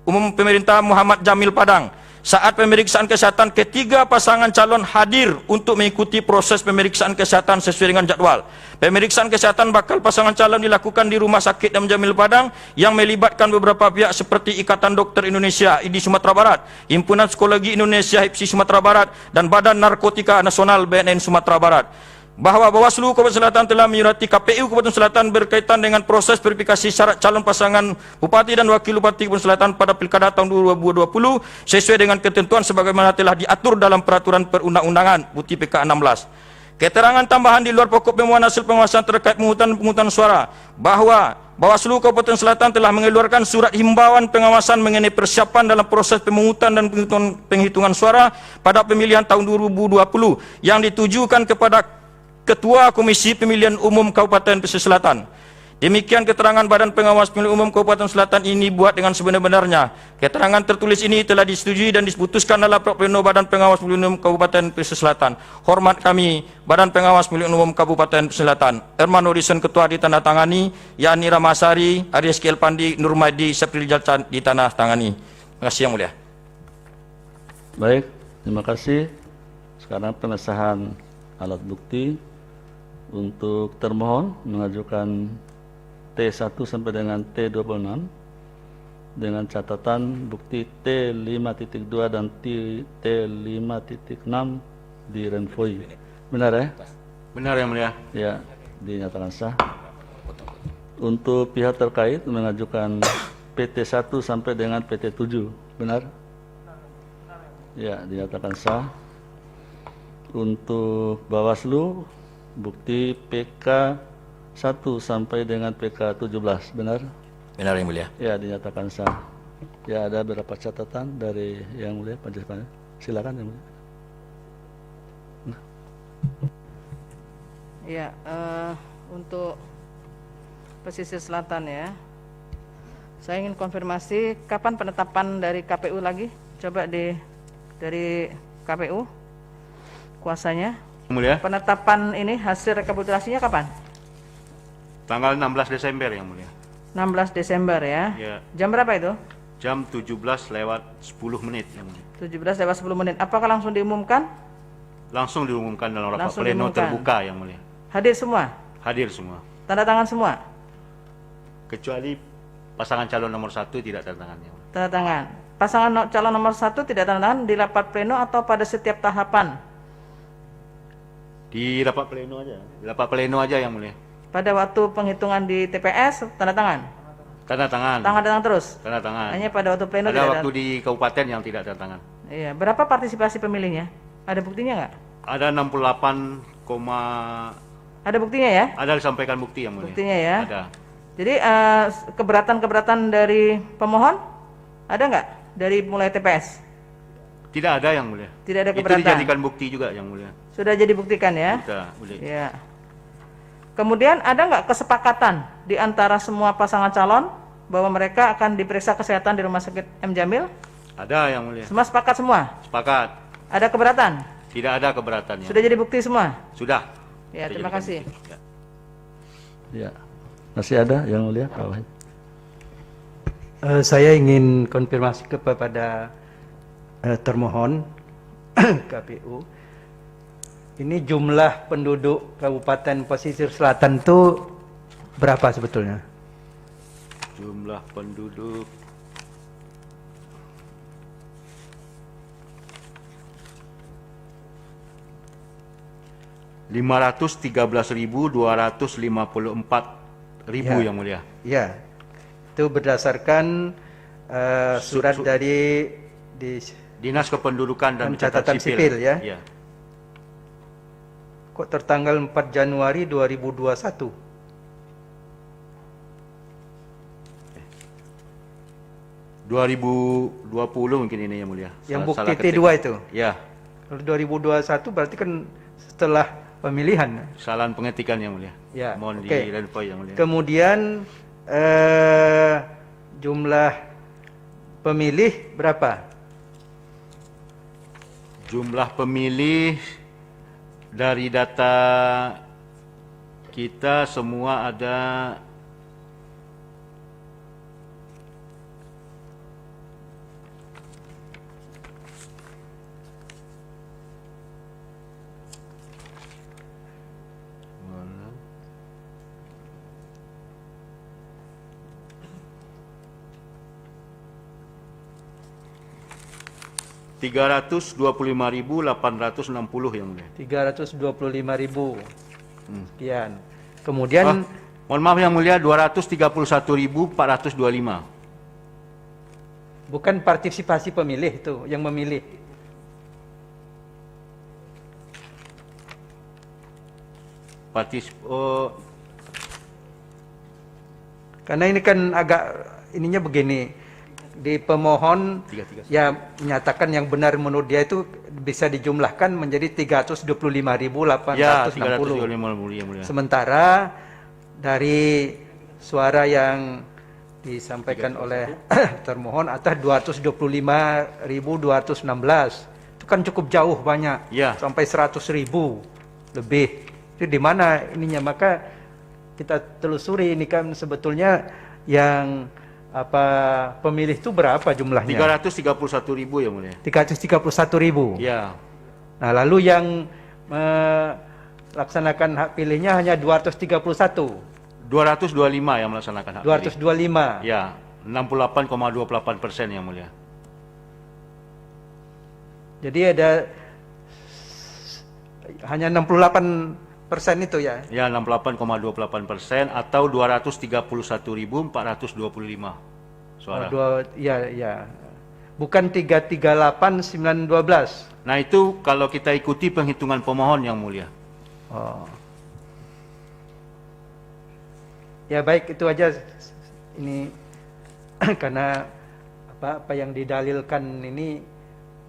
Umum Pemerintah Muhammad Jamil Padang. Saat pemeriksaan kesehatan, ketiga pasangan calon hadir untuk mengikuti proses pemeriksaan kesehatan sesuai dengan jadwal. Pemeriksaan kesehatan bakal pasangan calon dilakukan di Rumah Sakit Jamil Padang yang melibatkan beberapa pihak seperti Ikatan Dokter Indonesia IDI Sumatera Barat, Himpunan Psikologi Indonesia HIPSI Sumatera Barat, dan Badan Narkotika Nasional BNN Sumatera Barat. Bahwa Bawaslu Kabupaten Selatan telah menyurati KPU Kabupaten Selatan berkaitan dengan proses verifikasi syarat calon pasangan bupati dan wakil bupati Kabupaten Selatan pada Pilkada tahun 2020 sesuai dengan ketentuan sebagaimana telah diatur dalam peraturan perundang-undangan Bukti PK 16. Keterangan tambahan di luar pokok pemohonan hasil pengawasan terkait penghutang suara, bahwa Bawaslu Kabupaten Selatan telah mengeluarkan surat himbauan pengawasan mengenai persiapan dalam proses pemungutan dan penghitungan suara pada pemilihan tahun 2020 yang ditujukan kepada Ketua Komisi Pemilihan Umum Kabupaten Pesisir Selatan. Demikian keterangan Badan Pengawas Pemilihan Umum Kabupaten Selatan ini buat dengan sebenar-benarnya. Keterangan tertulis ini telah disetujui dan diputuskan dalam rapat pleno Badan Pengawas Pemilihan Umum Kabupaten Pesisir Selatan. Hormat kami, Badan Pengawas Pemilihan Umum Kabupaten Pesisir Selatan. Herman Horizon Ketua ditandatangani, Yani Ramasari, Aries Pandi, Nurmadi, Septil Jalcan ditandatangani. Terima kasih Yang Mulia. Baik, terima kasih. Sekarang pengesahan alat bukti untuk termohon mengajukan T1 sampai dengan T26 dengan catatan bukti T5.2 dan T5.6 di Renvoy. Benar ya? Benar Yang Mulia. Ya, dinyatakan sah. Untuk pihak terkait mengajukan PT1 sampai dengan PT7. Benar? Ya, dinyatakan sah. Untuk Bawaslu bukti PK 1 sampai dengan PK 17, benar? Benar Yang Mulia. Ya, dinyatakan sah. Ya, ada beberapa catatan dari Yang Mulia, Panjang. Silakan Yang Mulia. Ya, untuk pesisir selatan ya, saya ingin konfirmasi kapan penetapan dari KPU lagi? Coba dari KPU kuasanya. Mulia. Penetapan ini hasil rekapitulasinya kapan? Tanggal 16 Desember Yang Mulia. 16 Desember ya. Ya. Jam berapa itu? Jam 17:10 Yang Mulia. 17:10. Apakah langsung diumumkan? Langsung diumumkan dalam rapat Langsung pleno diumumkan. terbuka Yang Mulia. Hadir semua? Hadir semua. Tanda tangan semua? Kecuali pasangan calon nomor 1 tidak tanda tangan Yang Mulia. Tanda tangan. Pasangan calon nomor 1 tidak tanda tangan di rapat pleno atau pada setiap tahapan? Di rapat pleno aja. Di rapat pleno aja Yang Mulia. Pada waktu penghitungan di TPS tanda tangan? Tanda tangan. Tanda tangan terus? Tanda tangan. Hanya pada waktu pleno Ada tidak waktu di kabupaten yang tidak tanda tangan. Iya, berapa partisipasi pemilihnya? Ada buktinya nggak? Ada 68, Ada buktinya ya? ada disampaikan bukti Yang Mulia. Buktinya ya? Ada. Jadi keberatan-keberatan dari pemohon ada nggak dari mulai TPS? Tidak ada Yang Mulia. Tidak ada Itu keberatan. dijadikan bukti juga Yang Mulia. Sudah jadi buktikan ya? Sudah, boleh. Ya. Kemudian ada nggak kesepakatan di antara semua pasangan calon bahwa mereka akan diperiksa kesehatan di Rumah Sakit M. Jamil? Ada Yang Mulia. Semua sepakat semua? Sepakat. Ada keberatan? Tidak ada keberatan. Sudah jadi bukti semua? Sudah. Ya, Sudah terima jadikan kasih. bukti. Ya. Ya. Masih ada Yang Mulia, Pak Wahid? Saya ingin konfirmasi kepada termohon KPU. Ini jumlah penduduk Kabupaten Pesisir Selatan itu berapa sebetulnya? Jumlah penduduk ribu Ya. Yang Mulia. Ya, itu berdasarkan surat dari Dinas Kependudukan dan Catatan Sipil ya. Ya. Kok tertanggal 4 Januari 2021? ...2020 mungkin ini Yang Mulia. Yang Salah- bukti salah ketik. T2 itu? Ya. Kalau 2021 berarti kan setelah pemilihan. Kesalahan pengetikan Yang Mulia. Ya, Mohon oke. di-renvoy Yang Mulia. Kemudian jumlah pemilih berapa? Jumlah pemilih dari data kita semua ada ...325.860 Yang Mulia. 325.000. Sekian. Kemudian Mohon maaf Yang Mulia, 231.425. bukan partisipasi pemilih itu yang memilih. Karena ini kan agak ininya begini. di pemohon Tiga. ya menyatakan yang benar menurut dia itu bisa dijumlahkan menjadi 325.860. Ya, 325 yang mulia. Sementara dari suara yang disampaikan oleh termohon atas 225.216 itu kan cukup jauh banyak, Ya. sampai 100.000 lebih. Itu di mana ininya? Maka kita telusuri ini kan sebetulnya yang pemilih itu berapa jumlahnya? 331.000 yang mulia. 331.000. Ya. Nah, lalu yang melaksanakan hak pilihnya hanya 231. 225 yang melaksanakan hak pilih. 225. Ya, 68,28% yang mulia. Jadi ada hanya 68% itu ya. Ya, 68,28% atau 231.425 suara. Ya. Bukan 338.912. Nah, itu kalau kita ikuti penghitungan pemohon yang mulia. Oh. Ya baik, itu aja ini karena apa yang didalilkan ini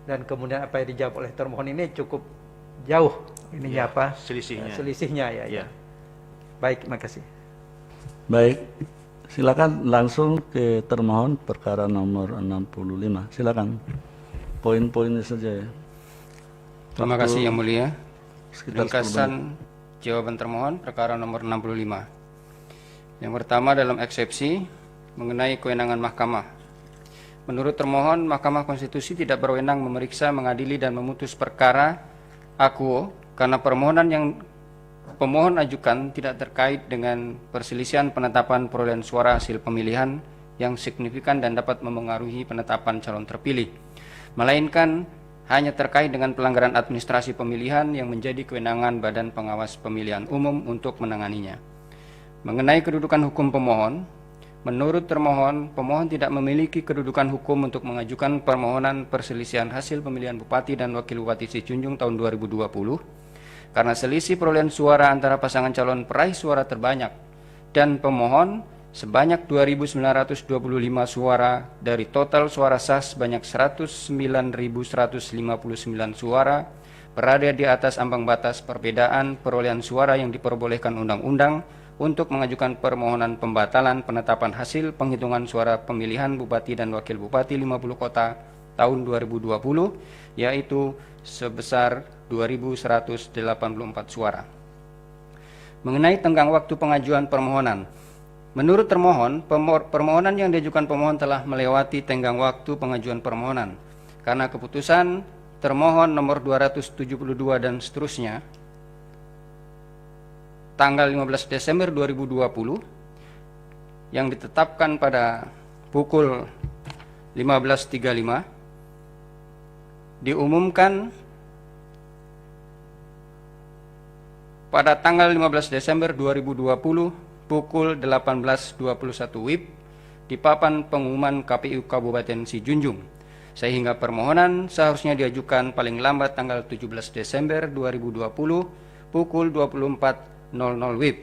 dan kemudian apa yang dijawab oleh termohon ini cukup jauh ininya Ya, selisihnya ya. Baik, makasih. Baik, silakan langsung ke termohon perkara nomor 65. Silakan. Poin-poinnya saja ya. Terima kasih Yang Mulia. Sekitar 10 menit. Ringkasan jawaban termohon perkara nomor 65. Yang pertama dalam eksepsi mengenai kewenangan mahkamah. Menurut termohon, Mahkamah Konstitusi tidak berwenang memeriksa, mengadili dan memutus perkara akuo karena permohonan yang pemohon ajukan tidak terkait dengan perselisihan penetapan perolehan suara hasil pemilihan yang signifikan dan dapat memengaruhi penetapan calon terpilih, melainkan hanya terkait dengan pelanggaran administrasi pemilihan yang menjadi kewenangan Badan Pengawas Pemilihan Umum untuk menanganinya. Mengenai kedudukan hukum pemohon, menurut termohon, pemohon tidak memiliki kedudukan hukum untuk mengajukan permohonan perselisihan hasil pemilihan Bupati dan Wakil Bupati Sijunjung tahun 2020 karena selisih perolehan suara antara pasangan calon peraih suara terbanyak dan pemohon sebanyak 2.925 suara dari total suara sah sebanyak 109.159 suara berada di atas ambang batas perbedaan perolehan suara yang diperbolehkan undang-undang untuk mengajukan permohonan pembatalan penetapan hasil penghitungan suara pemilihan Bupati dan Wakil Bupati 50 kota tahun 2020, yaitu sebesar 2.184 suara. Mengenai tenggang waktu pengajuan permohonan, menurut termohon, permohonan yang diajukan pemohon telah melewati tenggang waktu pengajuan permohonan, karena keputusan termohon nomor 272 dan seterusnya, tanggal 15 Desember 2020 yang ditetapkan pada pukul 15.35 diumumkan pada tanggal 15 Desember 2020 pukul 18.21 WIB di papan pengumuman KPU Kabupaten Sijunjung, sehingga permohonan seharusnya diajukan paling lambat tanggal 17 Desember 2020 pukul 24.00 WIB.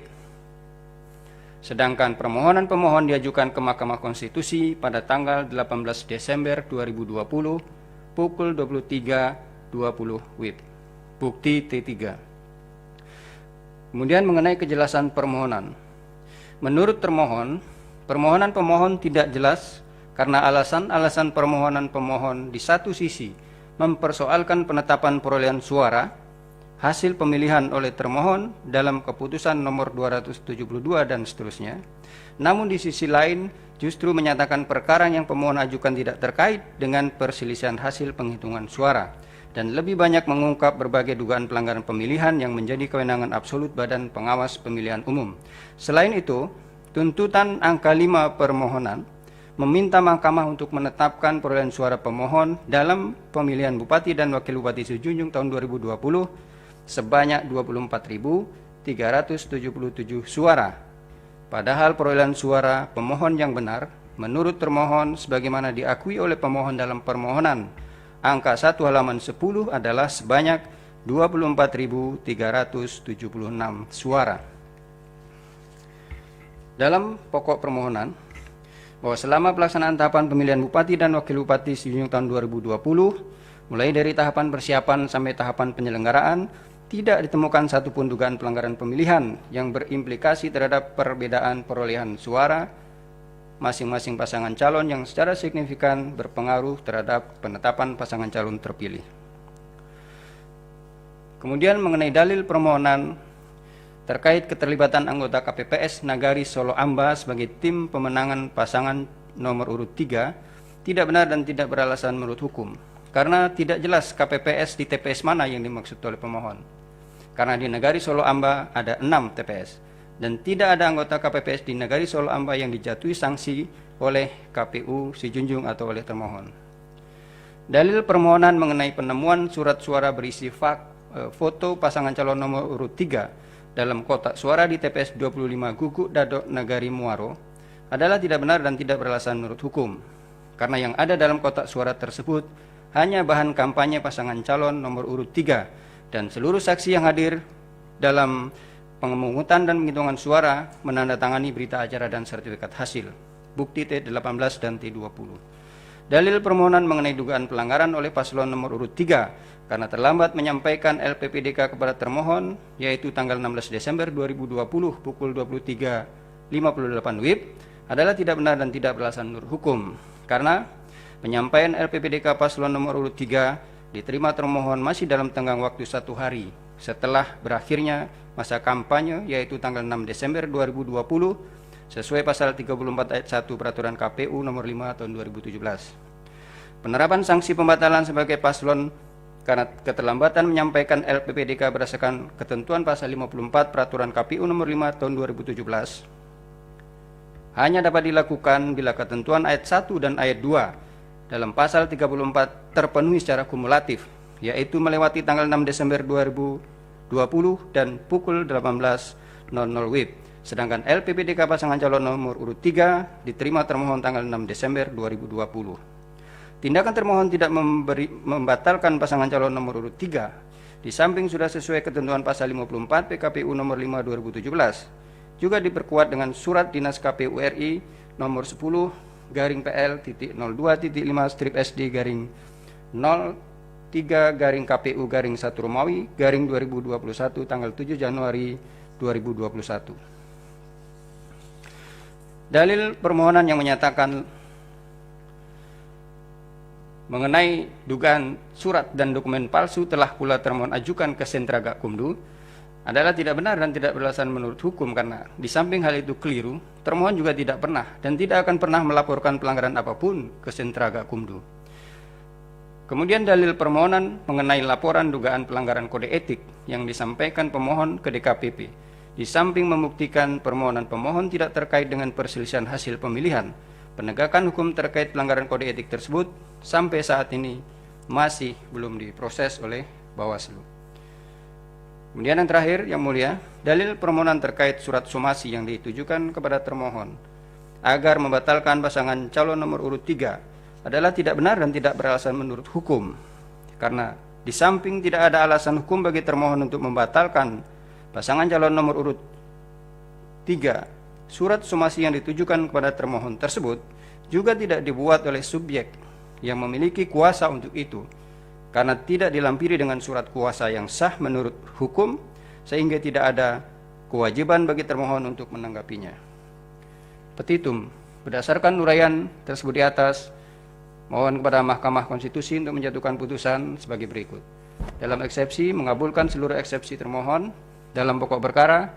Sedangkan permohonan pemohon diajukan ke Mahkamah Konstitusi pada tanggal 18 Desember 2020 pukul 23.20 WIB. Bukti T3. Kemudian mengenai kejelasan permohonan. Menurut termohon, permohonan pemohon tidak jelas karena alasan-alasan permohonan pemohon di satu sisi mempersoalkan penetapan perolehan suara hasil pemilihan oleh termohon dalam keputusan nomor 272 dan seterusnya. Namun di sisi lain justru menyatakan perkara yang pemohon ajukan tidak terkait dengan perselisihan hasil penghitungan suara dan lebih banyak mengungkap berbagai dugaan pelanggaran pemilihan yang menjadi kewenangan absolut Badan Pengawas Pemilihan Umum. Selain itu, tuntutan angka 5 permohonan meminta Mahkamah untuk menetapkan perolehan suara pemohon dalam pemilihan Bupati dan Wakil Bupati Sijunjung tahun 2020 sebanyak 24.377 suara. Padahal perolehan suara pemohon yang benar menurut termohon sebagaimana diakui oleh pemohon dalam permohonan angka 1 halaman 10 adalah sebanyak 24.376 suara. Dalam pokok permohonan, bahwa selama pelaksanaan tahapan pemilihan Bupati dan Wakil Bupati Sejunjung tahun 2020, mulai dari tahapan persiapan sampai tahapan penyelenggaraan, tidak ditemukan satupun dugaan pelanggaran pemilihan yang berimplikasi terhadap perbedaan perolehan suara masing-masing pasangan calon yang secara signifikan berpengaruh terhadap penetapan pasangan calon terpilih. Kemudian mengenai dalil permohonan terkait keterlibatan anggota KPPS Nagari Solo Amba sebagai tim pemenangan pasangan nomor urut 3 tidak benar dan tidak beralasan menurut hukum, karena tidak jelas KPPS di TPS mana yang dimaksud oleh pemohon. Karena di Nagari Solo Amba ada 6 TPS dan tidak ada anggota KPPS di Nagari Solo Amba yang dijatuhi sanksi oleh KPU Sejunjung atau oleh termohon. Dalil permohonan mengenai penemuan surat suara berisi foto pasangan calon nomor urut 3 dalam kotak suara di TPS 25 Guguk Dadok Nagari Muaro adalah tidak benar dan tidak beralasan menurut hukum, karena yang ada dalam kotak suara tersebut hanya bahan kampanye pasangan calon nomor urut 3 dan seluruh saksi yang hadir dalam pemungutan dan penghitungan suara menandatangani berita acara dan sertifikat hasil, bukti T18 dan T20. Dalil permohonan mengenai dugaan pelanggaran oleh paslon nomor urut 3 karena terlambat menyampaikan LPPDK kepada termohon, yaitu tanggal 16 Desember 2020 pukul 23.58 WIB, adalah tidak benar dan tidak beralasan menurut hukum, karena penyampaian LPPDK paslon nomor urut 3 diterima termohon masih dalam tenggang waktu 1 hari setelah berakhirnya masa kampanye, yaitu tanggal 6 Desember 2020 sesuai pasal 34 ayat 1 Peraturan KPU nomor 5 tahun 2017. Penerapan sanksi pembatalan sebagai paslon karena keterlambatan menyampaikan LPPDK berdasarkan ketentuan pasal 54 Peraturan KPU nomor 5 tahun 2017 hanya dapat dilakukan bila ketentuan ayat 1 dan ayat 2 dalam pasal 34 terpenuhi secara kumulatif, yaitu melewati tanggal 6 Desember 2020 dan pukul 18.00 WIB. Sedangkan LPPDK pasangan calon nomor urut 3 diterima termohon tanggal 6 Desember 2020. Tindakan termohon tidak membatalkan pasangan calon nomor urut 3 di samping sudah sesuai ketentuan pasal 54 PKPU nomor 5 2017 juga diperkuat dengan surat dinas KPU RI nomor 10/PL.02.2/3/SD/03/KPU/1 Romawi /2021 tanggal 7 Januari 2021. Dalil permohonan yang menyatakan mengenai dugaan surat dan dokumen palsu telah pula termohon ajukan ke Sentra Gakumdu adalah tidak benar dan tidak beralasan menurut hukum, karena di samping hal itu keliru, termohon juga tidak pernah dan tidak akan pernah melaporkan pelanggaran apapun ke Sentra Gakumdu. Kemudian dalil permohonan mengenai laporan dugaan pelanggaran kode etik yang disampaikan pemohon ke DKPP, di samping membuktikan permohonan pemohon tidak terkait dengan perselisihan hasil pemilihan, penegakan hukum terkait pelanggaran kode etik tersebut sampai saat ini masih belum diproses oleh Bawaslu. Kemudian yang terakhir, yang mulia, dalil permohonan terkait surat somasi yang ditujukan kepada termohon agar membatalkan pasangan calon nomor urut 3 adalah tidak benar dan tidak beralasan menurut hukum, karena di samping tidak ada alasan hukum bagi termohon untuk membatalkan pasangan calon nomor urut 3, surat somasi yang ditujukan kepada termohon tersebut juga tidak dibuat oleh subjek yang memiliki kuasa untuk itu, karena tidak dilampiri dengan surat kuasa yang sah menurut hukum, sehingga tidak ada kewajiban bagi termohon untuk menanggapinya. Petitum, berdasarkan uraian tersebut di atas, mohon kepada Mahkamah Konstitusi untuk menjatuhkan putusan sebagai berikut. Dalam eksepsi, mengabulkan seluruh eksepsi termohon. Dalam pokok perkara,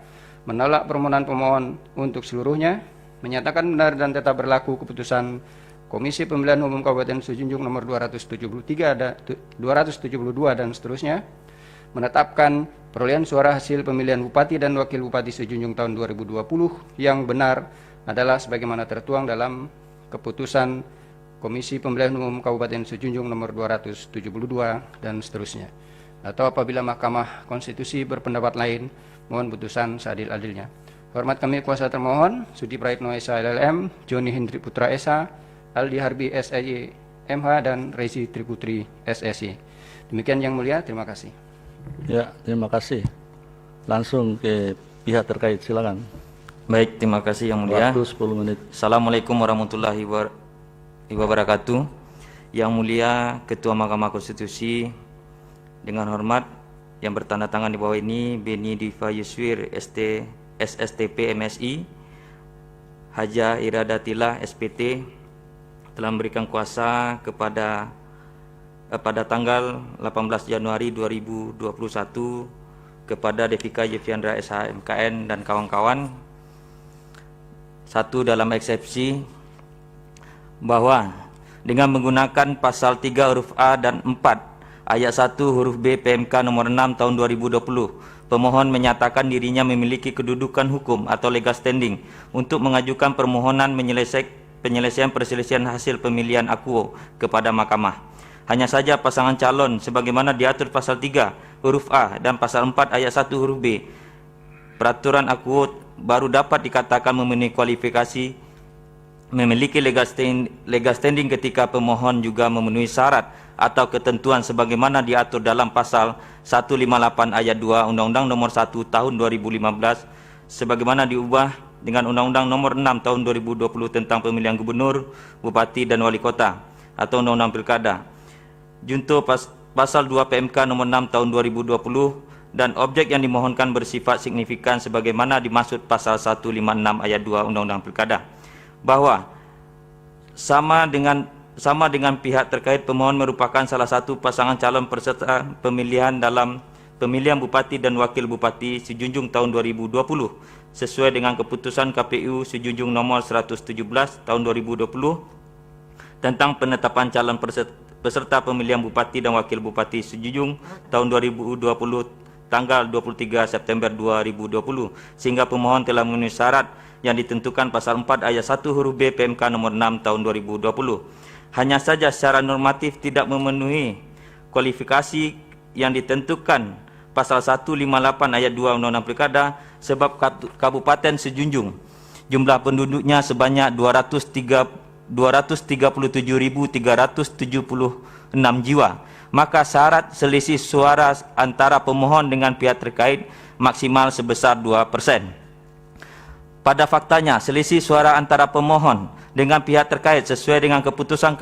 menolak permohonan pemohon untuk seluruhnya, menyatakan benar dan tetap berlaku keputusan Komisi Pemilihan Umum Kabupaten Sejunjung nomor 272 dan seterusnya, menetapkan perolehan suara hasil pemilihan Bupati dan Wakil Bupati Sejunjung tahun 2020 yang benar adalah sebagaimana tertuang dalam keputusan Komisi Pemilihan Umum Kabupaten Sejunjung nomor 272 dan seterusnya. Atau apabila Mahkamah Konstitusi berpendapat lain, mohon putusan seadil-adilnya. Hormat kami kuasa termohon, Sudi Praitno SH LLM, Joni Hendrik Putra SH, Aldi Harbi SIY MH, dan Rezi Triputri SSI. Demikian yang mulia, terima kasih. Ya, terima kasih. Langsung ke pihak terkait, silakan. Baik, terima kasih Yang Mulia. Waktu 10 menit. Assalamualaikum warahmatullahi wabarakatuh. Yang Mulia Ketua Mahkamah Konstitusi, dengan hormat yang bertanda tangan di bawah ini, Beni Diva Yuswir SSTP MSI, Haja Iradatillah SPT, telah memberikan kuasa kepada pada tanggal 18 Januari 2021 kepada Devika Yeviandra SH MKN dan kawan-kawan. Satu, dalam eksepsi bahwa dengan menggunakan pasal 3 huruf A dan 4 ayat 1 huruf B PMK nomor 6 tahun 2020, pemohon menyatakan dirinya memiliki kedudukan hukum atau legal standing untuk mengajukan permohonan penyelesaian perselisihan hasil pemilihan akuo kepada mahkamah. Hanya saja pasangan calon sebagaimana diatur pasal 3 huruf A dan pasal 4 ayat 1 huruf B peraturan akuo baru dapat dikatakan memenuhi kualifikasi memiliki legal standing ketika pemohon juga memenuhi syarat atau ketentuan sebagaimana diatur dalam pasal 158 ayat 2 Undang-Undang Nomor 1 Tahun 2015 sebagaimana diubah dengan Undang-Undang Nomor 6 Tahun 2020 tentang pemilihan gubernur, bupati dan wali kota atau Undang-Undang Pilkada. Junto pasal 2 PMK Nomor 6 Tahun 2020 dan objek yang dimohonkan bersifat signifikan sebagaimana dimaksud pasal 156 ayat 2 Undang-Undang Pilkada, bahwa sama dengan pihak terkait pemohon merupakan salah satu pasangan calon peserta pemilihan dalam pemilihan bupati dan wakil bupati sejunjung tahun 2020 sesuai dengan keputusan KPU sejunjung nomor 117 tahun 2020 tentang penetapan calon peserta pemilihan bupati dan wakil bupati sejunjung tahun 2020 tanggal 23 September 2020 sehingga pemohon telah memenuhi syarat yang ditentukan pasal 4 ayat 1 huruf B PMK nomor 6 tahun 2020. Hanya saja secara normatif tidak memenuhi kualifikasi yang ditentukan pasal 158 ayat 2 Undang-Undang Pilkada sebab Kabupaten Sejunjung jumlah penduduknya sebanyak 237.376 jiwa. Maka syarat selisih suara antara pemohon dengan pihak terkait maksimal sebesar 2%. Pada faktanya, selisih suara antara pemohon dengan pihak terkait sesuai dengan keputusan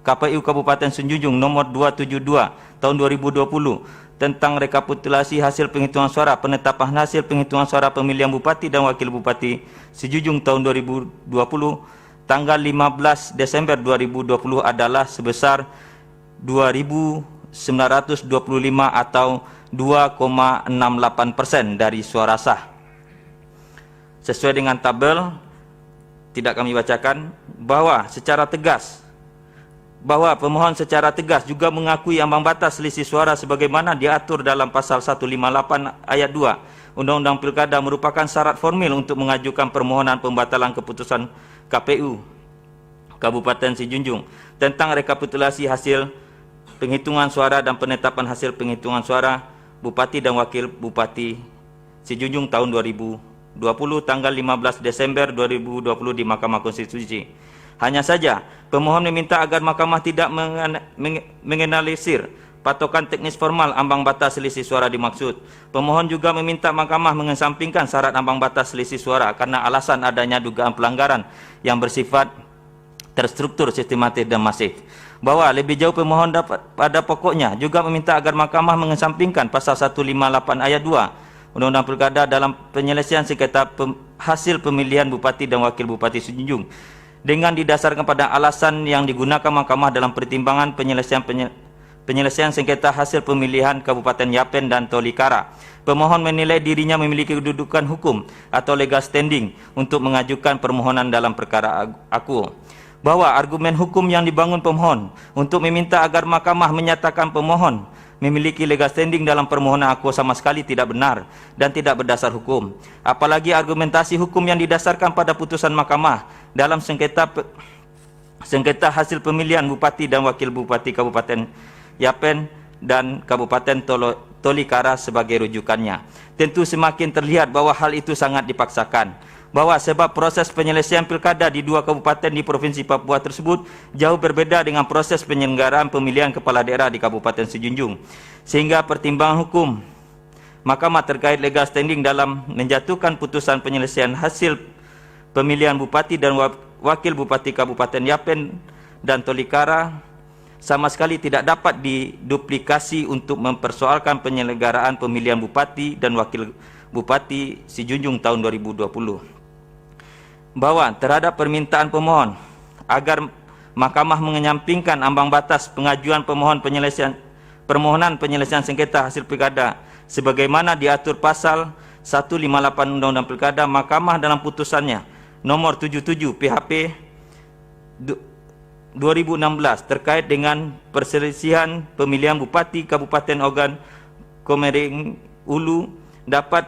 KPU Kabupaten Sejunjung nomor 272 tahun 2020 tentang rekapitulasi hasil penghitungan suara penetapan hasil penghitungan suara pemilihan bupati dan wakil bupati Sejunjung tahun 2020 tanggal 15 Desember 2020 adalah sebesar 2.925 atau 2,68% dari suara sah. Sesuai dengan tabel, tidak kami bacakan, bahwa pemohon secara tegas juga mengakui ambang batas selisih suara sebagaimana diatur dalam pasal 158 ayat 2 Undang-Undang Pilkada merupakan syarat formil untuk mengajukan permohonan pembatalan keputusan KPU Kabupaten Sejunjung tentang rekapitulasi hasil penghitungan suara dan penetapan hasil penghitungan suara Bupati dan Wakil Bupati Sejunjung tahun 2020 tanggal 15 Desember 2020 di Mahkamah Konstitusi. Hanya saja, pemohon meminta agar Mahkamah tidak menganalisir patokan teknis formal ambang batas selisih suara dimaksud. Pemohon juga meminta Mahkamah mengesampingkan syarat ambang batas selisih suara karena alasan adanya dugaan pelanggaran yang bersifat terstruktur, sistematis dan masif. Bahwa lebih jauh pemohon dapat pada pokoknya juga meminta agar Mahkamah mengesampingkan pasal 158 ayat 2 Undang-Undang Pilkada dalam penyelesaian sengketa hasil pemilihan bupati dan wakil bupati Sejunjung dengan didasarkan pada alasan yang digunakan Mahkamah dalam pertimbangan penyelesaian sengketa hasil pemilihan Kabupaten Yapen dan Tolikara. Pemohon menilai dirinya memiliki kedudukan hukum atau legal standing untuk mengajukan permohonan dalam perkara akuo. Bahwa argumen hukum yang dibangun pemohon untuk meminta agar Mahkamah menyatakan pemohon memiliki legal standing dalam permohonan akuo sama sekali tidak benar dan tidak berdasar hukum. Apalagi argumentasi hukum yang didasarkan pada putusan Mahkamah dalam sengketa hasil pemilihan Bupati dan Wakil Bupati Kabupaten Yapen dan Kabupaten Tolikara sebagai rujukannya. Tentu semakin terlihat bahwa hal itu sangat dipaksakan. Bahwa sebab proses penyelesaian pilkada di dua kabupaten di Provinsi Papua tersebut jauh berbeda dengan proses penyelenggaraan pemilihan kepala daerah di Kabupaten Sejunjung. Sehingga pertimbangan hukum Mahkamah terkait legal standing dalam menjatuhkan putusan penyelesaian hasil pemilihan bupati dan wakil bupati Kabupaten Yapen dan Tolikara sama sekali tidak dapat diduplikasi untuk mempersoalkan penyelenggaraan pemilihan bupati dan wakil bupati Sijunjung tahun 2020. Bahwa terhadap permintaan pemohon agar Mahkamah menyampingkan ambang batas pengajuan permohonan penyelesaian sengketa hasil pilkada sebagaimana diatur pasal 158 Undang-Undang Pilkada, Mahkamah dalam putusannya nomor 77 PHP 2016 terkait dengan perselisihan pemilihan bupati Kabupaten Ogan Komering Ulu dapat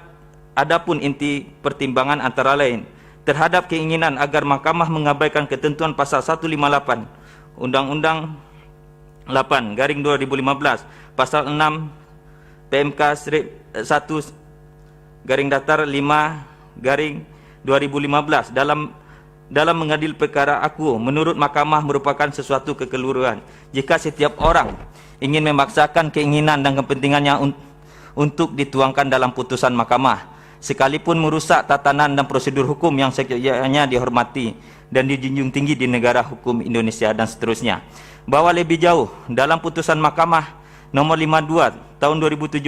adapun inti pertimbangan antara lain terhadap keinginan agar Mahkamah mengabaikan ketentuan pasal 158 Undang-Undang 8/2015, pasal 6 PMK 1/5/2015 dalam mengadil perkara akuo menurut Mahkamah merupakan sesuatu kekeliruan jika setiap orang ingin memaksakan keinginan dan kepentingannya untuk dituangkan dalam putusan Mahkamah sekalipun merusak tatanan dan prosedur hukum yang sekiranya dihormati dan dijunjung tinggi di negara hukum Indonesia dan seterusnya. Bahwa lebih jauh dalam putusan Mahkamah nomor 52 tahun 2017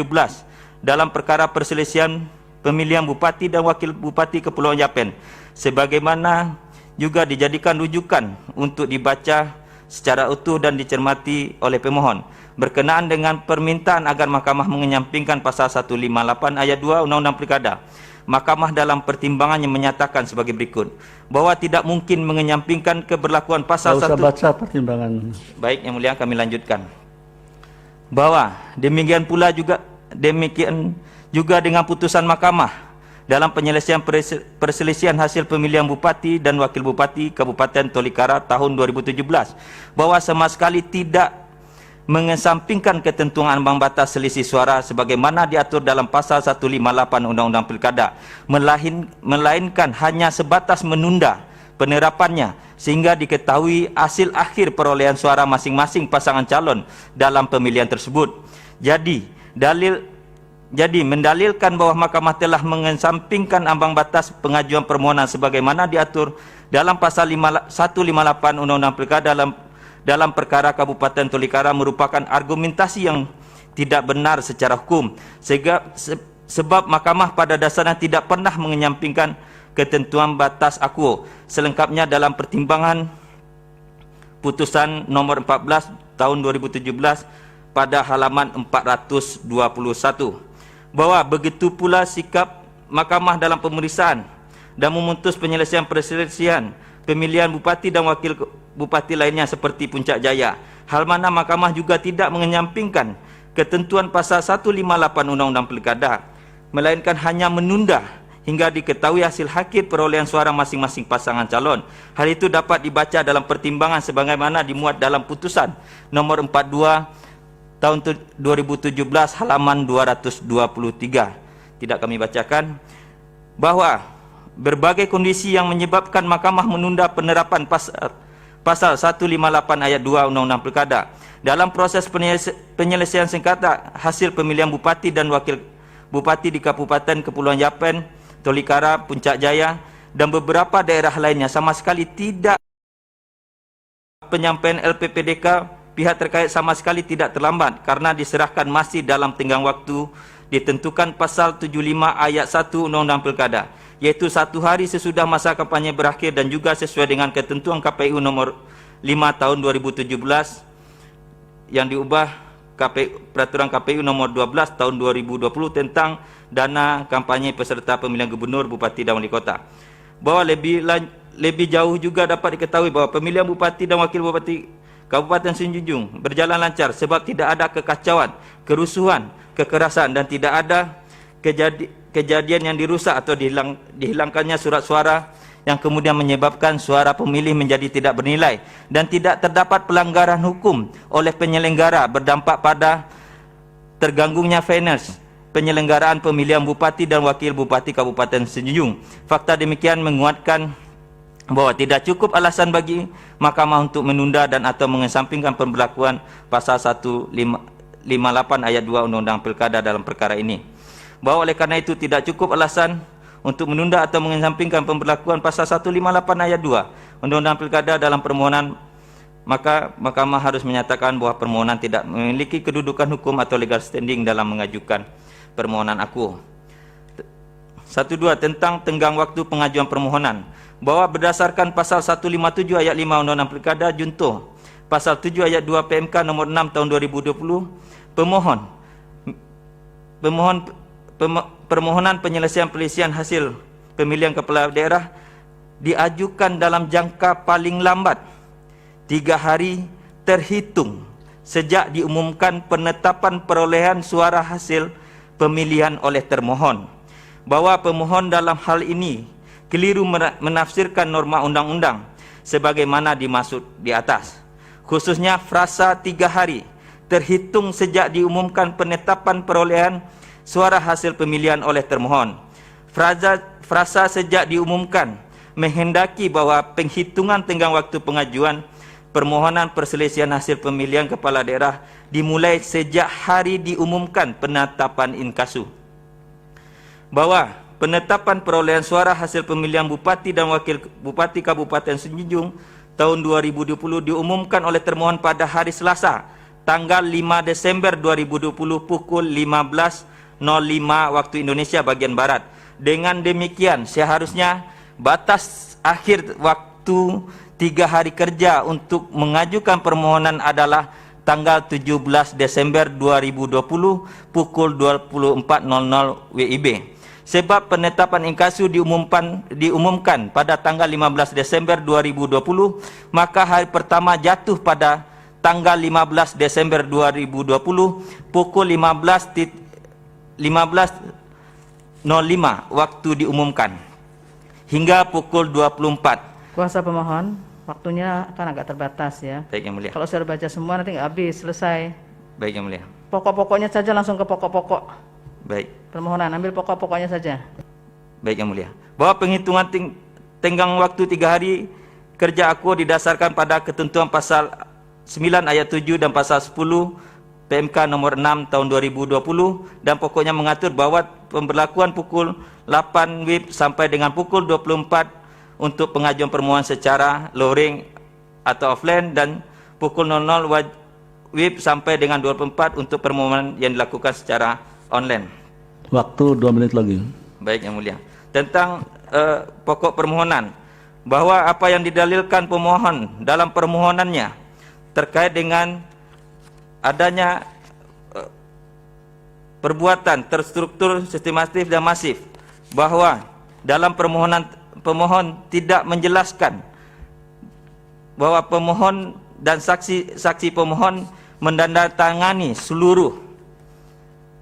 dalam perkara perselisihan pemilihan bupati dan wakil bupati Kepulauan Yapen sebagaimana juga dijadikan rujukan untuk dibaca secara utuh dan dicermati oleh pemohon berkenaan dengan permintaan agar Mahkamah menyampingkan pasal 158 ayat 2 Undang-Undang Pilkada. Mahkamah dalam pertimbangannya menyatakan sebagai berikut bahwa tidak mungkin menyampingkan keberlakuan pasal 1. baca pertimbangan. Baik, Yang Mulia, kami lanjutkan. Bahwa demikian juga dengan putusan Mahkamah dalam penyelesaian perselisihan hasil pemilihan bupati dan wakil bupati Kabupaten Tolikara tahun 2017 bahwa sama sekali tidak mengesampingkan ketentuan ambang batas selisih suara sebagaimana diatur dalam pasal 158 Undang-Undang Pilkada, melainkan hanya sebatas menunda penerapannya sehingga diketahui hasil akhir perolehan suara masing-masing pasangan calon dalam pemilihan tersebut. Jadi mendalilkan bahwa Mahkamah telah mengesampingkan ambang batas pengajuan permohonan sebagaimana diatur dalam pasal 158 Undang-Undang Pilkada dalam perkara Kabupaten Tolikara merupakan argumentasi yang tidak benar secara hukum sebab Mahkamah pada dasarnya tidak pernah menyampingkan ketentuan batas akuo selengkapnya dalam pertimbangan putusan nomor 14 tahun 2017 pada halaman 421 bahwa begitu pula sikap Mahkamah dalam pemeriksaan dan memutus penyelesaian perselisihan pemilihan bupati dan wakil bupati lainnya seperti Puncak Jaya. Hal mana Mahkamah juga tidak menyampingkan ketentuan pasal 158 Undang-Undang Pilkada, melainkan hanya menunda hingga diketahui hasil akhir perolehan suara masing-masing pasangan calon. Hal itu dapat dibaca dalam pertimbangan sebagaimana dimuat dalam putusan nomor 42 tahun 2017 halaman 223. Tidak kami bacakan. Bahwa berbagai kondisi yang menyebabkan Mahkamah menunda penerapan pasal 158 ayat 2 Undang-Undang Pilkada dalam proses penyelesaian sengketa hasil pemilihan bupati dan wakil bupati di Kabupaten Kepulauan Yapen, Tolikara, Puncak Jaya dan beberapa daerah lainnya sama sekali tidak penyampaian LPPDK pihak terkait sama sekali tidak terlambat karena diserahkan masih dalam tenggang waktu ditentukan pasal 75 ayat 1 Undang-Undang Pilkada, yaitu 1 hari sesudah masa kampanye berakhir dan juga sesuai dengan ketentuan KPU nomor 5 tahun 2017 yang diubah peraturan KPU nomor 12 tahun 2020 tentang dana kampanye peserta pemilihan gubernur, bupati dan wali kota. Bahwa lebih jauh juga dapat diketahui bahwa pemilihan bupati dan wakil bupati Kabupaten Sijunjung berjalan lancar sebab tidak ada kekacauan, kerusuhan, kekerasan dan tidak ada kejadian yang dirusak atau dihilangkannya surat suara yang kemudian menyebabkan suara pemilih menjadi tidak bernilai dan tidak terdapat pelanggaran hukum oleh penyelenggara berdampak pada terganggunya fairness penyelenggaraan pemilihan bupati dan wakil bupati Kabupaten Sijunjung. Fakta demikian menguatkan bahwa tidak cukup alasan bagi Mahkamah untuk menunda dan atau mengesampingkan pemberlakuan pasal 158 ayat 2 Undang-Undang Pilkada dalam perkara ini. bahwa oleh karena itu tidak cukup alasan untuk menunda atau mengesampingkan pemberlakuan pasal 158 ayat 2 Undang-Undang Pilkada dalam permohonan, maka Mahkamah harus menyatakan bahwa permohonan tidak memiliki kedudukan hukum atau legal standing dalam mengajukan permohonan aku. 1.2 tentang tenggang waktu pengajuan permohonan, bahwa berdasarkan pasal 157 ayat 5 Undang-Undang Pilkada junto pasal 7 ayat 2 PMK nomor 6 tahun 2020, permohonan penyelesaian hasil pemilihan kepala daerah diajukan dalam jangka paling lambat 3 hari terhitung sejak diumumkan penetapan perolehan suara hasil pemilihan oleh termohon, bahwa pemohon dalam hal ini keliru menafsirkan norma undang-undang sebagaimana dimaksud di atas, khususnya frasa 3 hari terhitung sejak diumumkan penetapan perolehan suara hasil pemilihan oleh termohon. Frasa sejak diumumkan menghendaki bahwa penghitungan tenggang waktu pengajuan permohonan perselisihan hasil pemilihan kepala daerah dimulai sejak hari diumumkan penetapan inkasu, bahwa penetapan perolehan suara hasil pemilihan Bupati dan Wakil Bupati Kabupaten Sejunjung tahun 2020 diumumkan oleh termohon pada hari Selasa, tanggal 5 Desember 2020 pukul 15.05 waktu Indonesia bagian Barat. Dengan demikian, seharusnya batas akhir waktu 3 hari kerja untuk mengajukan permohonan adalah tanggal 17 Desember 2020 pukul 24.00 WIB. Sebab penetapan inkasu diumumkan pada tanggal 15 Desember 2020, maka hari pertama jatuh pada tanggal 15 Desember 2020 pukul 15.05 waktu diumumkan hingga pukul 24. Kuasa pemohon, waktunya kan agak terbatas ya. Baik Yang Mulia. Kalau saya baca semua nanti nggak habis, selesai. Baik Yang Mulia. Pokok-pokoknya saja, langsung ke pokok-pokok. Baik. Permohonan, ambil pokok-pokoknya saja. Baik Yang Mulia. Bahwa penghitungan tenggang waktu 3 hari kerja aku didasarkan pada ketentuan pasal 9 ayat 7 dan pasal 10 PMK nomor 6 tahun 2020, dan pokoknya mengatur bahwa pemberlakuan pukul 8 WIB sampai dengan pukul 24 untuk pengajuan permohonan secara luring atau offline, dan pukul 00 WIB sampai dengan 24 untuk permohonan yang dilakukan secara online. Waktu 2 menit lagi. Baik Yang Mulia. Tentang pokok permohonan, bahwa apa yang didalilkan pemohon dalam permohonannya terkait dengan adanya perbuatan terstruktur, sistematif dan masif, bahwa dalam permohonan pemohon tidak menjelaskan bahwa pemohon dan saksi pemohon menandatangani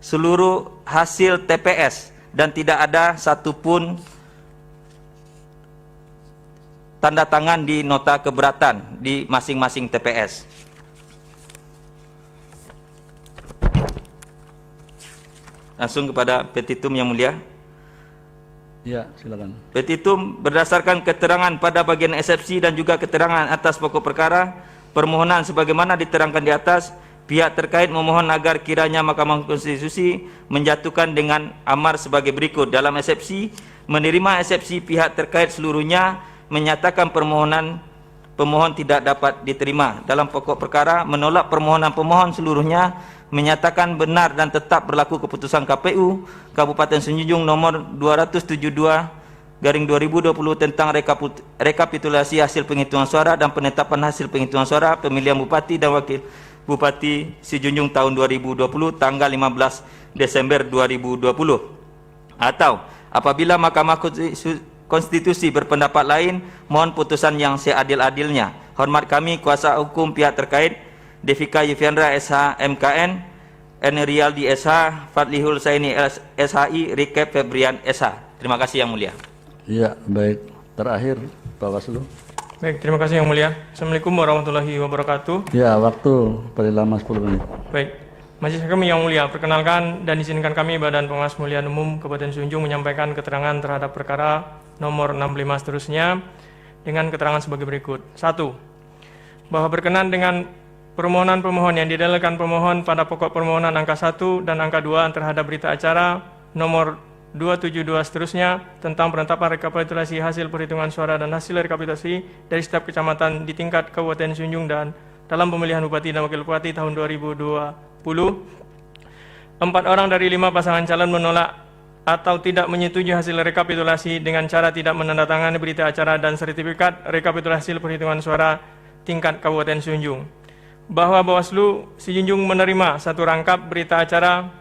seluruh hasil TPS dan tidak ada satupun tanda tangan di nota keberatan di masing-masing TPS. Langsung kepada petitum Yang Mulia. Ya, silakan. Petitum berdasarkan keterangan pada bagian eksepsi dan juga keterangan atas pokok perkara permohonan sebagaimana diterangkan di atas, pihak terkait memohon agar kiranya Mahkamah Konstitusi menjatuhkan dengan amar sebagai berikut. Dalam eksepsi, menerima eksepsi pihak terkait seluruhnya, menyatakan permohonan pemohon tidak dapat diterima. Dalam pokok perkara, menolak permohonan pemohon seluruhnya, menyatakan benar dan tetap berlaku keputusan KPU Kabupaten Sejunjung nomor 272/2020 tentang rekapitulasi hasil penghitungan suara dan penetapan hasil penghitungan suara pemilihan Bupati dan Wakil Bupati Sejunjung tahun 2020 tanggal 15 Desember 2020. Atau apabila Mahkamah Konstitusi berpendapat lain, mohon putusan yang seadil-adilnya. Hormat kami kuasa hukum pihak terkait, Devika Yufiandra SH MKN, Enrialdi SH, Fadlihul Saini SHI, Rikep Febrian SH. Terima kasih Yang Mulia. Iya, baik. Terakhir, Bawaslu. Baik, terima kasih Yang Mulia. Assalamualaikum warahmatullahi wabarakatuh. Ya, waktu paling lama 10 menit. Baik, majelis hakim Yang Mulia, perkenalkan dan izinkan kami Badan Pengawas Pemilihan Umum Kabupaten Sejunjung menyampaikan keterangan terhadap perkara nomor 65 seterusnya dengan keterangan sebagai berikut. 1. Bahwa berkenan dengan permohonan pemohon yang didalilkan pemohon pada pokok permohonan angka 1 dan angka 2 terhadap berita acara nomor 272 seterusnya tentang penetapan rekapitulasi hasil perhitungan suara dan hasil rekapitulasi dari setiap kecamatan di tingkat Kabupaten Sunjung dan dalam pemilihan Bupati dan Wakil Bupati tahun 2020. 4 orang dari 5 pasangan calon menolak atau tidak menyetujui hasil rekapitulasi dengan cara tidak menandatangani berita acara dan sertifikat rekapitulasi hasil perhitungan suara tingkat Kabupaten Sunjung. Bahwa Bawaslu Sijunjung menerima satu rangkap berita acara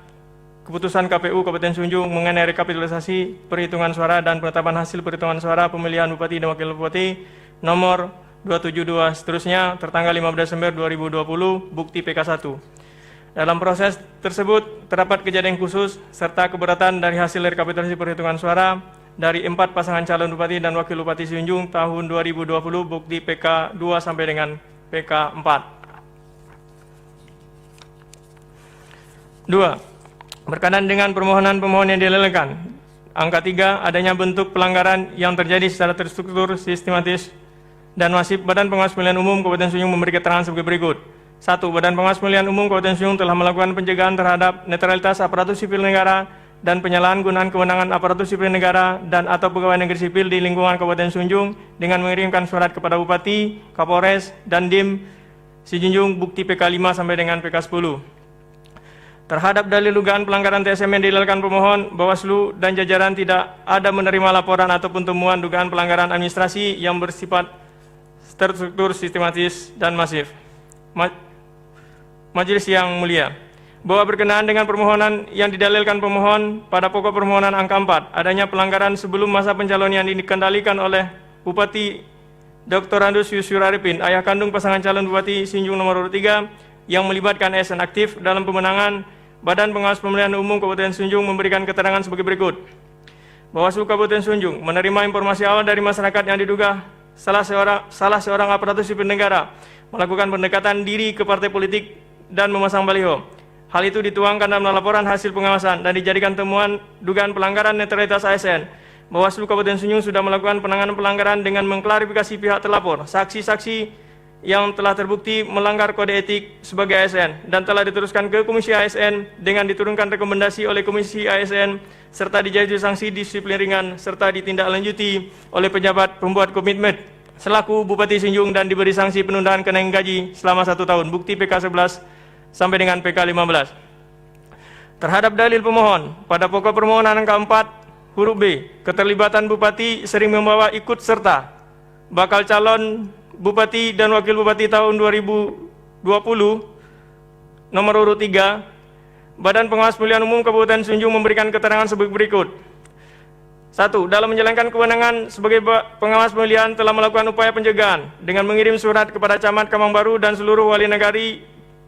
keputusan KPU Kabupaten Sunjung mengenai rekapitulasi perhitungan suara dan penetapan hasil perhitungan suara pemilihan Bupati dan Wakil Bupati nomor 272 seterusnya tertanggal 15 Desember 2020 bukti PK1. Dalam proses tersebut terdapat kejadian khusus serta keberatan dari hasil rekapitulasi perhitungan suara dari 4 pasangan calon Bupati dan Wakil Bupati Sunjung tahun 2020 bukti PK2 sampai dengan PK4. 2. Berkenaan dengan permohonan-permohonan yang dilelehkan. Angka 3, adanya bentuk pelanggaran yang terjadi secara terstruktur, sistematis, dan masif. Badan Pengawas Pemilihan Umum Kabupaten Sunjung memberi keterangan sebagai berikut. 1. Badan Pengawas Pemilihan Umum Kabupaten Sunjung telah melakukan pencegahan terhadap netralitas aparatur sipil negara dan penyalahgunaan kewenangan aparatur sipil negara dan atau pegawai negeri sipil di lingkungan Kabupaten Sunjung dengan mengirimkan surat kepada Bupati, Kapolres, dan Dim Sijunjung bukti PK5 sampai dengan PK10. Terhadap dalil dugaan pelanggaran TSM yang dilelehkan pemohon, Bawaslu dan jajaran tidak ada menerima laporan ataupun temuan dugaan pelanggaran administrasi yang bersifat terstruktur, sistematis, dan masif. Majelis yang mulia, bahwa berkenaan dengan permohonan yang didalilkan pemohon pada pokok permohonan angka 4, adanya pelanggaran sebelum masa pencalonan yang dikendalikan oleh Bupati Dr. Andus Yusur Arifin, ayah kandung pasangan calon Bupati Sunjung nomor 3, yang melibatkan ASN aktif dalam pemenangan. Badan Pengawas Pemilihan Umum Kabupaten Sunjung memberikan keterangan sebagai berikut. Bawaslu Kabupaten Sunjung menerima informasi awal dari masyarakat yang diduga salah seorang aparatur sipil negara melakukan pendekatan diri ke partai politik dan memasang baliho. Hal itu dituangkan dalam laporan hasil pengawasan dan dijadikan temuan dugaan pelanggaran netralitas ASN. Bawaslu Kabupaten Sunjung sudah melakukan penanganan pelanggaran dengan mengklarifikasi pihak terlapor, saksi-saksi yang telah terbukti melanggar kode etik sebagai ASN dan telah diteruskan ke Komisi ASN dengan diturunkan rekomendasi oleh Komisi ASN serta dijatuhi sanksi disiplin ringan serta ditindaklanjuti oleh pejabat pembuat komitmen selaku Bupati Sunjung dan diberi sanksi penundaan kenaikan gaji selama 1 tahun bukti PK11 sampai dengan PK15. Terhadap dalil pemohon pada pokok permohonan angka 4 huruf B, keterlibatan Bupati sering membawa ikut serta bakal calon Bupati dan Wakil Bupati tahun 2020 nomor urut 3, Badan Pengawas Pemilihan Umum Kabupaten Sunjung memberikan keterangan sebagai berikut. 1. Dalam menjalankan kewenangan sebagai pengawas pemilihan telah melakukan upaya pencegahan dengan mengirim surat kepada Camat Kamang Baru dan seluruh wali negari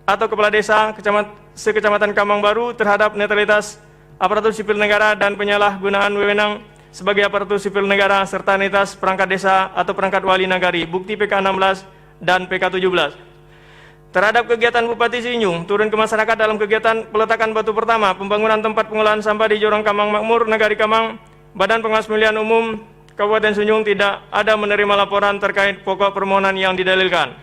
atau kepala desa sekecamatan Kamang Baru terhadap netralitas aparatur sipil negara dan penyalahgunaan wewenang sebagai aparatur sipil negara serta netralitas perangkat desa atau perangkat wali nagari bukti PK16 dan PK17. Terhadap kegiatan Bupati Sunjung turun ke masyarakat dalam kegiatan peletakan batu pertama pembangunan tempat pengolahan sampah di Jorong Kamang Makmur Nagari Kamang, Badan Pengawas Pemilihan Umum Kabupaten Sunjung tidak ada menerima laporan terkait pokok permohonan yang didalilkan.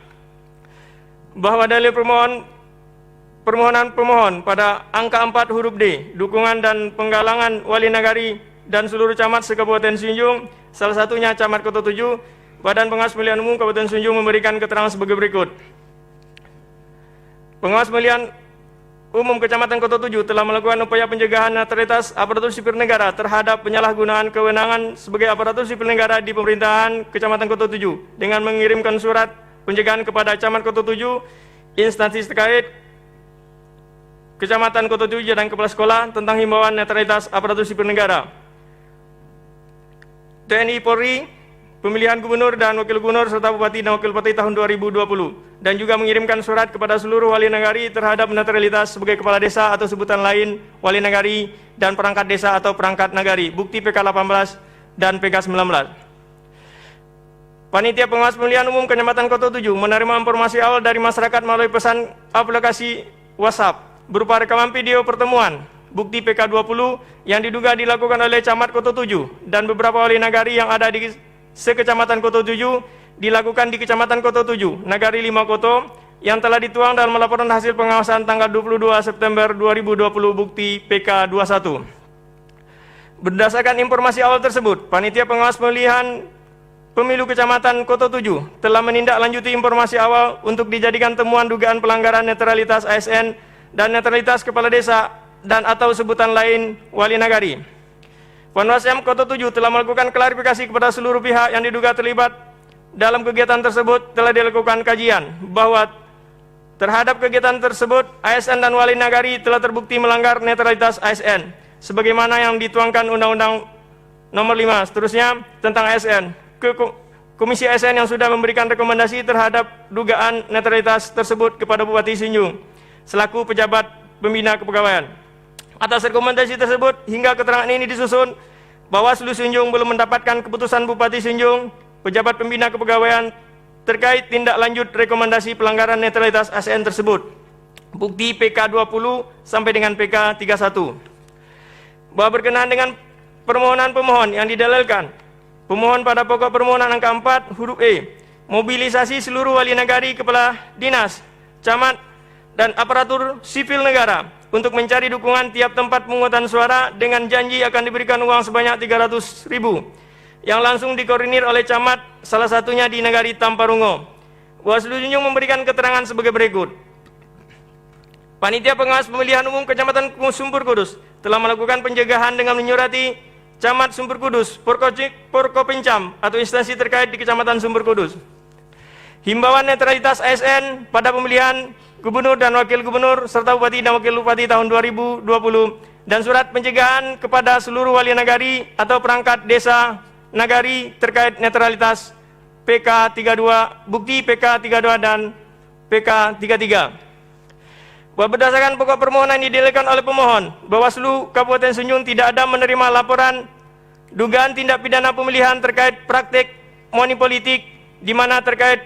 Bahwa dalil permohonan pemohon pada angka 4 huruf D, dukungan dan penggalangan wali nagari dan seluruh camat se-Kabupaten Sunjung, salah satunya Camat Kota 7, Badan Pengawas Pemilihan Umum Kabupaten Sunjung memberikan keterangan sebagai berikut. Pengawas Pemilihan Umum Kecamatan Kota 7 telah melakukan upaya pencegahan netralitas aparatur sipil negara terhadap penyalahgunaan kewenangan sebagai aparatur sipil negara di pemerintahan Kecamatan Kota 7 dengan mengirimkan surat pencegahan kepada Camat Kota 7, instansi terkait Kecamatan Kota 7 dan kepala sekolah tentang himbauan netralitas aparatur sipil negara. TNI Polri, pemilihan gubernur dan wakil gubernur serta bupati dan wakil bupati tahun 2020 dan juga mengirimkan surat kepada seluruh wali nagari terhadap netralitas sebagai kepala desa atau sebutan lain wali nagari dan perangkat desa atau perangkat nagari bukti PK18 dan PK19. Panitia Pengawas Pemilihan Umum Kecamatan Kota 7 menerima informasi awal dari masyarakat melalui pesan aplikasi WhatsApp berupa rekaman video pertemuan bukti PK20 yang diduga dilakukan oleh Camat Kota 7 dan beberapa wali nagari yang ada di sekecamatan Kota 7 dilakukan di Kecamatan Kota 7, Nagari 5 Koto yang telah dituang dalam laporan hasil pengawasan tanggal 22 September 2020 bukti PK21. Berdasarkan informasi awal tersebut, Panitia Pengawas Pemilihan Pemilu Kecamatan Koto 7 telah menindaklanjuti informasi awal untuk dijadikan temuan dugaan pelanggaran netralitas ASN dan netralitas kepala desa dan atau sebutan lain wali nagari. Panwascam Koto 7 telah melakukan klarifikasi kepada seluruh pihak yang diduga terlibat dalam kegiatan tersebut. Telah dilakukan kajian bahwa terhadap kegiatan tersebut ASN dan wali nagari telah terbukti melanggar netralitas ASN sebagaimana yang dituangkan Undang-Undang Nomor 5 seterusnya tentang ASN. Komisi ASN yang sudah memberikan rekomendasi terhadap dugaan netralitas tersebut kepada Bupati Sinjung selaku pejabat pembina kepegawaian. Atas rekomendasi tersebut hingga keterangan ini disusun, Bawaslu Sinjung belum mendapatkan keputusan Bupati Sinjung, pejabat pembina kepegawaian terkait tindak lanjut rekomendasi pelanggaran netralitas ASN tersebut. Bukti PK 20 sampai dengan PK 31. Bahwa berkenaan dengan permohonan pemohon yang didalilkan, pemohon pada pokok permohonan angka 4 huruf E, mobilisasi seluruh wali nagari, kepala dinas, camat, dan aparatur sipil negara untuk mencari dukungan tiap tempat pemungutan suara dengan janji akan diberikan uang sebanyak 300.000 yang langsung dikoordinir oleh camat, salah satunya di Nagari Tamparungo. Bawaslu Sinjung memberikan keterangan sebagai berikut. Panitia Pengawas Pemilihan Umum Kecamatan Sumpur Kudus telah melakukan pencegahan dengan menyurati Camat Sumpur Kudus, Porkopincam atau instansi terkait di Kecamatan Sumpur Kudus. Himbauan netralitas ASN pada pemilihan Gubernur dan Wakil Gubernur serta Bupati dan Wakil Bupati tahun 2020 dan surat pencegahan kepada seluruh wali nagari atau perangkat desa nagari terkait netralitas PK 32, bukti PK 32 dan PK 33. Bahwa berdasarkan pokok permohonan yang didalilkan oleh pemohon, Bawaslu Kabupaten Sinjung tidak ada menerima laporan dugaan tindak pidana pemilihan terkait praktik money politik di mana terkait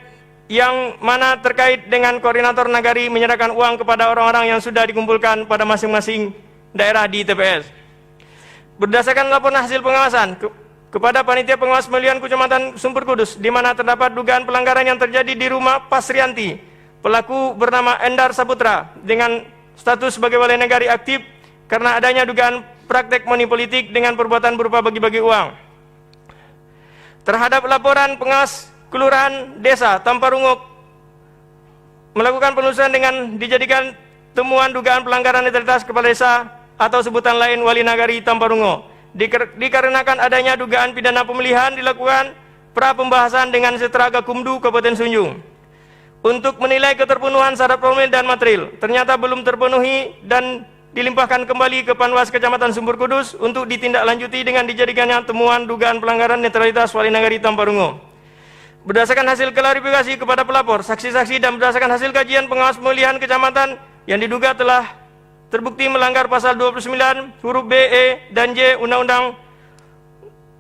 dengan koordinator nagari menyerahkan uang kepada orang-orang yang sudah dikumpulkan pada masing-masing daerah di TPS. Berdasarkan laporan hasil pengawasan kepada Panitia Pengawas Pemilihan Kecamatan Sumpur Kudus di mana terdapat dugaan pelanggaran yang terjadi di rumah Pasrianti, pelaku bernama Endar Saputra dengan status sebagai wali nagari aktif karena adanya dugaan praktek money politik dengan perbuatan berupa bagi-bagi uang. Terhadap laporan pengawas Kelurahan Desa Tamparungo melakukan penelusuran dengan dijadikan temuan dugaan pelanggaran netralitas kepala desa atau sebutan lain wali nagari Tamparungo. Dikarenakan adanya dugaan pidana pemilihan dilakukan pra pembahasan dengan Setra Gakumdu Kabupaten Sinjung. Untuk menilai keterpenuhan syarat formil dan material, ternyata belum terpenuhi dan dilimpahkan kembali ke Panwas Kecamatan Sumpur Kudus untuk ditindaklanjuti dengan dijadikannya temuan dugaan pelanggaran netralitas wali nagari Tamparungo. Berdasarkan hasil klarifikasi kepada pelapor, saksi-saksi dan berdasarkan hasil kajian pengawas pemilihan kecamatan yang diduga telah terbukti melanggar pasal 29 huruf B, E, dan J Undang-Undang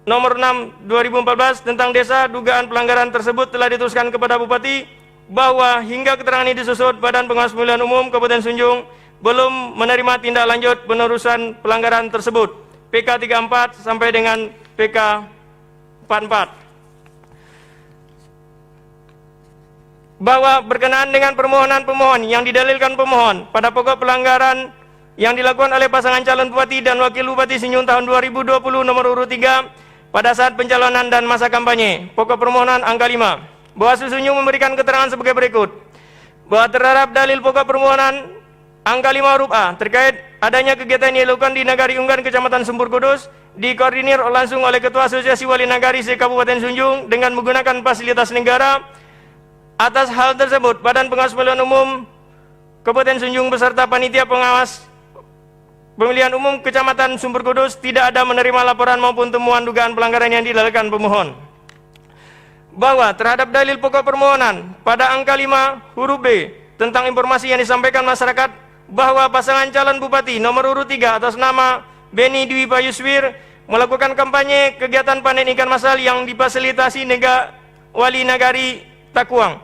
Nomor 6 2014 tentang desa, dugaan pelanggaran tersebut telah diteruskan kepada Bupati bahwa hingga keterangan ini disusun, Badan Pengawas Pemilihan Umum Kabupaten Sinjung belum menerima tindak lanjut penerusan pelanggaran tersebut PK 34 sampai dengan PK 44. Bahwa berkenaan dengan permohonan pemohon yang didalilkan pemohon pada pokok pelanggaran yang dilakukan oleh pasangan calon Bupati dan Wakil Bupati Sinjung tahun 2020 nomor urut 3 pada saat pencalonan dan masa kampanye, pokok permohonan angka 5. Bawaslu Sinjung memberikan keterangan sebagai berikut. Bahwa terhadap dalil pokok permohonan angka 5 huruf A terkait adanya kegiatan yang dilakukan di Nagari Unggan Kecamatan Sumpur Kudus dikoordinir langsung oleh Ketua Asosiasi Wali Nagari se-Kabupaten Sinjung dengan menggunakan fasilitas negara. Atas hal tersebut, Badan Pengawas Pemilihan Umum Kabupaten Sinjung beserta Panitia Pengawas Pemilihan Umum Kecamatan Sumpur Kudus tidak ada menerima laporan maupun temuan dugaan pelanggaran yang didalilkan pemohon. Bahwa terhadap dalil pokok permohonan pada angka 5 huruf B tentang informasi yang disampaikan masyarakat bahwa pasangan calon Bupati nomor urut 3 atas nama Beni Dwi Payuswir melakukan kampanye kegiatan panen ikan massal yang difasilitasi Wali Nagari Takuang.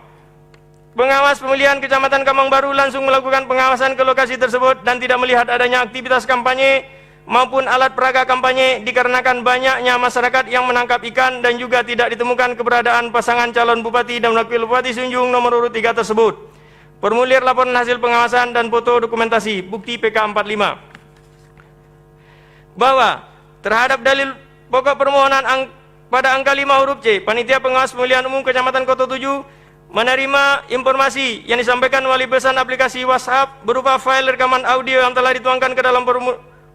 Pengawas pemilihan Kecamatan Kamang Baru langsung melakukan pengawasan ke lokasi tersebut dan tidak melihat adanya aktivitas kampanye maupun alat peraga kampanye dikarenakan banyaknya masyarakat yang menangkap ikan dan juga tidak ditemukan keberadaan pasangan calon Bupati dan Wakil Bupati Sinjung nomor urut 3 tersebut. Formulir laporan hasil pengawasan dan foto dokumentasi bukti PK 45. Bahwa terhadap dalil pokok permohonan pada angka 5 huruf C, Panitia Pengawas Pemilihan Umum Kecamatan Kota 7 menerima informasi yang disampaikan melalui pesan aplikasi WhatsApp berupa file rekaman audio yang telah dituangkan ke dalam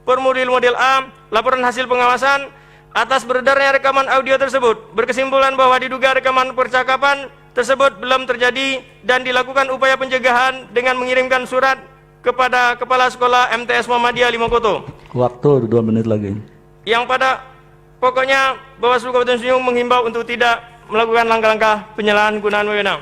formulir model A, laporan hasil pengawasan. Atas beredarnya rekaman audio tersebut, berkesimpulan bahwa diduga rekaman percakapan tersebut belum terjadi dan dilakukan upaya pencegahan dengan mengirimkan surat kepada Kepala Sekolah MTS Muhammadiyah Limokoto. Waktu 2 menit lagi. Yang pada pokoknya Bawaslu Kabupaten Sunjung menghimbau untuk tidak melakukan langkah-langkah penyalahgunaan wewenang.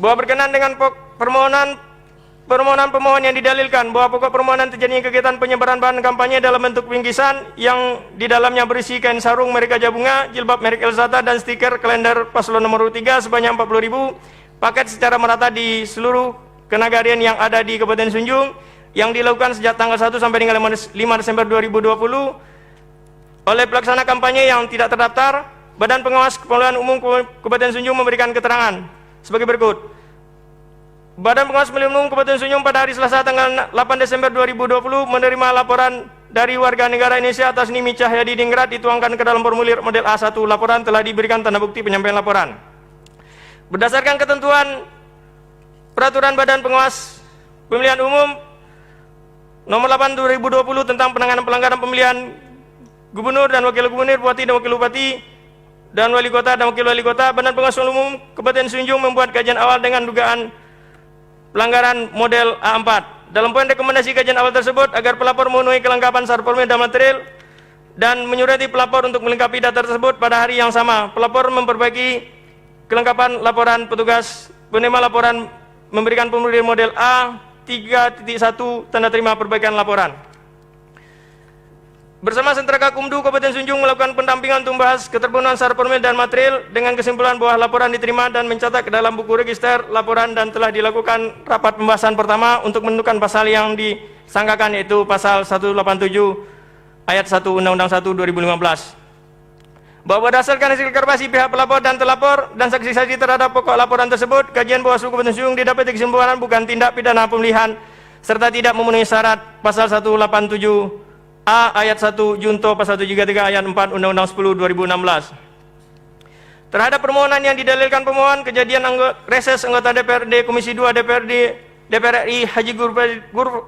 Bahwa berkenan dengan permohonan pemohon yang didalilkan bahwa pokok permohonan terjadinya kegiatan penyebaran bahan kampanye dalam bentuk bingkisan yang di dalamnya berisi kain sarung merek Gajah Bunga, jilbab merek Elzata, dan stiker kalender paslon nomor 3 sebanyak 40.000 paket secara merata di seluruh kenagarian yang ada di Kabupaten Sunjung yang dilakukan sejak tanggal 1 sampai dengan 5 Desember 2020 oleh pelaksana kampanye yang tidak terdaftar. Badan Pengawas Pemilihan Umum Kabupaten Sunjung memberikan keterangan sebagai berikut. Badan Pengawas Pemilihan Umum Kabupaten Sunjung pada hari Selasa tanggal 8 Desember 2020 menerima laporan dari warga negara Indonesia atas Nimi Cahyadi Dingrat dituangkan ke dalam formulir model A1. Laporan telah diberikan tanda bukti penyampaian laporan. Berdasarkan ketentuan Peraturan Badan Pengawas Pemilihan Umum Nomor 8 2020 tentang penanganan pelanggaran pemilihan Gubernur dan Wakil Gubernur, Bupati dan Wakil Bupati, dan Wali Kota dan Wakil Wali Kota, Badan Pengawas Pemilihan Umum Kabupaten Sunjung membuat kajian awal dengan dugaan pelanggaran model A4. Dalam poin rekomendasi kajian awal tersebut agar pelapor memenuhi kelengkapan syarat formulir dan material dan menyurati pelapor untuk melengkapi data tersebut pada hari yang sama. Pelapor memperbaiki kelengkapan laporan petugas penerima laporan memberikan formulir model A 3.1 tanda terima perbaikan laporan. Bersama Sentra Gakumdu Kabupaten Sunjung melakukan pendampingan untuk membahas keterpenuhan syarat formulir dan material dengan kesimpulan bahwa laporan diterima dan mencatat ke dalam buku register laporan dan telah dilakukan rapat pembahasan pertama untuk menentukan pasal yang disangkakan, yaitu pasal 187 ayat 1 Undang-Undang 1 2015. Bahwa berdasarkan hasil observasi pihak pelapor dan terlapor dan saksi-saksi terhadap pokok laporan tersebut, kajian Bawaslu Kabupaten Sunjung didapati kesimpulan bukan tindak pidana pemilihan serta tidak memenuhi syarat pasal 187 A ayat 1 Junto pasal 733 ayat 4 Undang-Undang 10 2016. Terhadap permohonan yang didalilkan pemohon, kejadian reses anggota DPRD Komisi 2 DPR RI Haji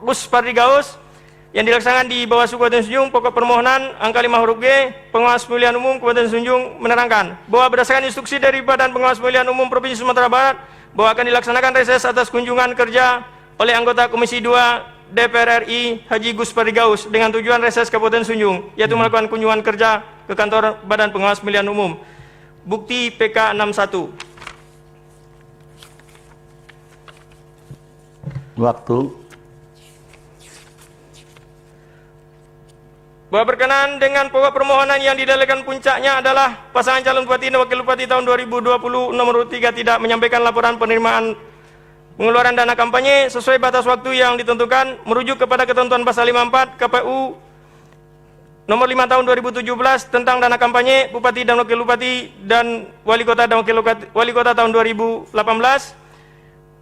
Gus Pardi Gaus yang dilaksanakan di Bawaslu Kabupaten Sunjung, pokok permohonan angka 5 huruf G, Pengawas Pemilihan Umum Kabupaten Sunjung menerangkan bahwa berdasarkan instruksi dari Badan Pengawas Pemilihan Umum Provinsi Sumatera Barat bahwa akan dilaksanakan reses atas kunjungan kerja oleh anggota Komisi 2 DPR RI Haji Gus Pardi Gaus dengan tujuan reses Kabupaten Sunjung, yaitu melakukan kunjungan kerja ke kantor Badan Pengawas Pemilihan Umum. Bukti PK 61. Waktu. Bahwa berkenaan dengan pokok permohonan yang didalilkan puncaknya adalah pasangan calon bupati dan wakil bupati tahun 2020 nomor 3 tidak menyampaikan laporan penerimaan pengeluaran dana kampanye sesuai batas waktu yang ditentukan merujuk kepada ketentuan pasal 54 KPU nomor 5 tahun 2017 tentang dana kampanye bupati dan wakil bupati dan wali kota dan wakil wali kota tahun 2018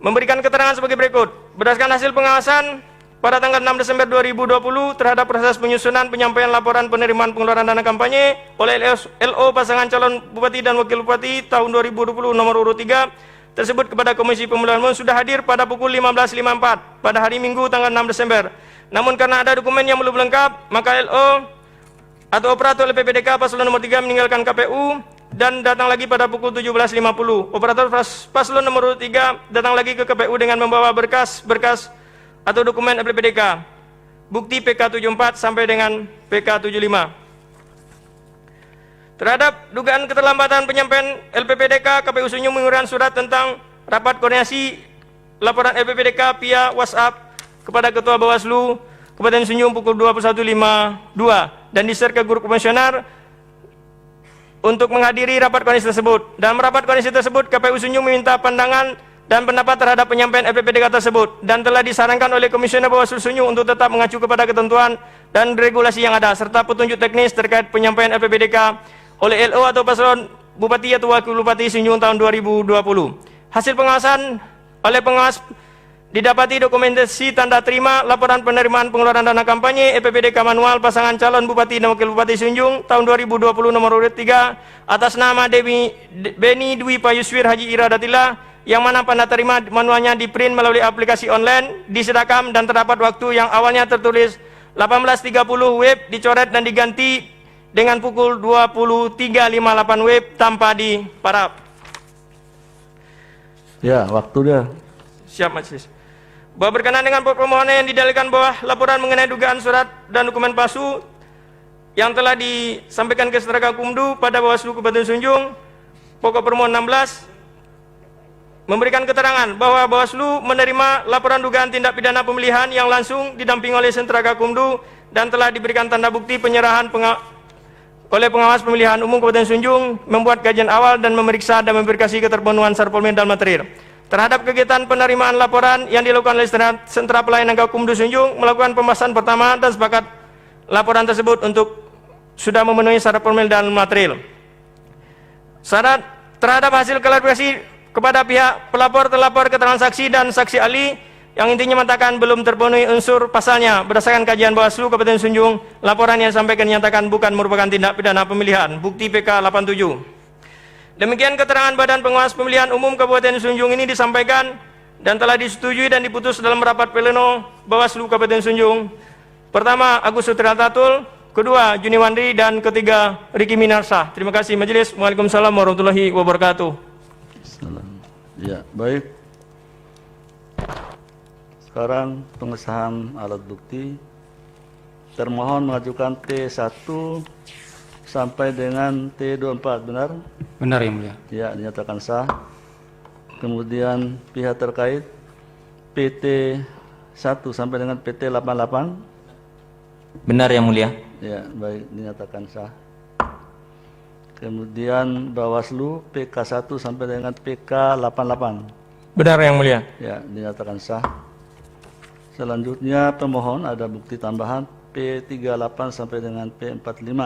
memberikan keterangan sebagai berikut. Berdasarkan hasil pengawasan pada tanggal 6 Desember 2020 terhadap proses penyusunan penyampaian laporan penerimaan pengeluaran dana kampanye oleh LO pasangan calon bupati dan wakil bupati tahun 2020 nomor urut 3 tersebut kepada Komisi Pemilihan Umum sudah hadir pada pukul 15.54 pada hari Minggu tanggal 6 Desember. Namun karena ada dokumen yang belum lengkap, maka LO atau operator LPPDK paslon nomor 3 meninggalkan KPU dan datang lagi pada pukul 17.50. Operator paslon nomor 3 datang lagi ke KPU dengan membawa berkas-berkas atau dokumen LPPDK. Bukti PK 74 sampai dengan PK 75. Terhadap dugaan keterlambatan penyampaian LPPDK, KPU Sunjung mengirimkan surat tentang rapat koordinasi laporan LPPDK via WhatsApp kepada Ketua Bawaslu Kabupaten Sunjung pukul 21.52 dan di-share ke grup komisioner untuk menghadiri rapat koordinasi tersebut. Dalam rapat koordinasi tersebut, KPU Sunjung meminta pandangan dan pendapat terhadap penyampaian LPPDK tersebut dan telah disarankan oleh Komisioner Bawaslu Sunjung untuk tetap mengacu kepada ketentuan dan regulasi yang ada serta petunjuk teknis terkait penyampaian LPPDK oleh LO atau paslon bupati atau wakil bupati Sunjung tahun 2020. Hasil pengawasan oleh pengawas didapati dokumentasi tanda terima laporan penerimaan pengeluaran dana kampanye EPPDK manual pasangan calon Bupati dan Wakil Bupati Sunjung tahun 2020 nomor urut 3 atas nama Beni Dwi Payuswir Haji Iradatillah, yang mana tanda terima manualnya diprint melalui aplikasi online, disedakam dan terdapat waktu yang awalnya tertulis 18.30 web dicoret dan diganti dengan pukul 23.58 web tanpa diparaf. Ya, waktu dia. Siap Majelis. Bahwa berkenaan dengan permohonan yang didalilkan bawah laporan mengenai dugaan surat dan dokumen palsu yang telah disampaikan ke Saudara Gakumdu pada Bawaslu Kabupaten Sunjung, pokok permohonan 16 memberikan keterangan bahwa Bawaslu menerima laporan dugaan tindak pidana pemilihan yang langsung didampingi oleh Sentra Gakumdu dan telah diberikan tanda bukti penyerahan oleh pengawas pemilihan umum Kabupaten Sunjung, membuat kajian awal dan memeriksa dan memverifikasi keterpenuhan syarat formulir dan material. Terhadap kegiatan penerimaan laporan yang dilakukan oleh Sentra Pelayanan Gakumdu Sunjung, melakukan pembahasan pertama dan sepakat laporan tersebut untuk sudah memenuhi syarat formulir dan material. Syarat terhadap hasil klarifikasi kepada pihak pelapor, terlapor, keterangan saksi dan saksi ahli yang intinya mengatakan belum terpenuhi unsur pasalnya berdasarkan kajian Bawaslu Kabupaten Sunjung, laporan yang disampaikan dinyatakan bukan merupakan tindak pidana pemilihan, bukti PK 87. Demikian keterangan Badan Pengawas Pemilihan Umum Kabupaten Sunjung ini disampaikan dan telah disetujui dan diputus dalam rapat pleno Bawaslu Kabupaten Sunjung. Pertama, Agus Sutriantatul, kedua, Juni Wandri, dan ketiga, Riki Minarsa. Terima kasih Majelis. Waalaikumsalam warahmatullahi wabarakatuh. Ya, baik. Sekarang pengesahan alat bukti. Termohon mengajukan T1 sampai dengan T24, benar? Benar yang mulia. Ya, dinyatakan sah. Kemudian pihak terkait PT1 sampai dengan PT88. Benar yang mulia. Ya, baik, dinyatakan sah. Kemudian Bawaslu PK1 sampai dengan PK88. Benar yang mulia. Ya, dinyatakan sah. Selanjutnya pemohon ada bukti tambahan P38 sampai dengan P45.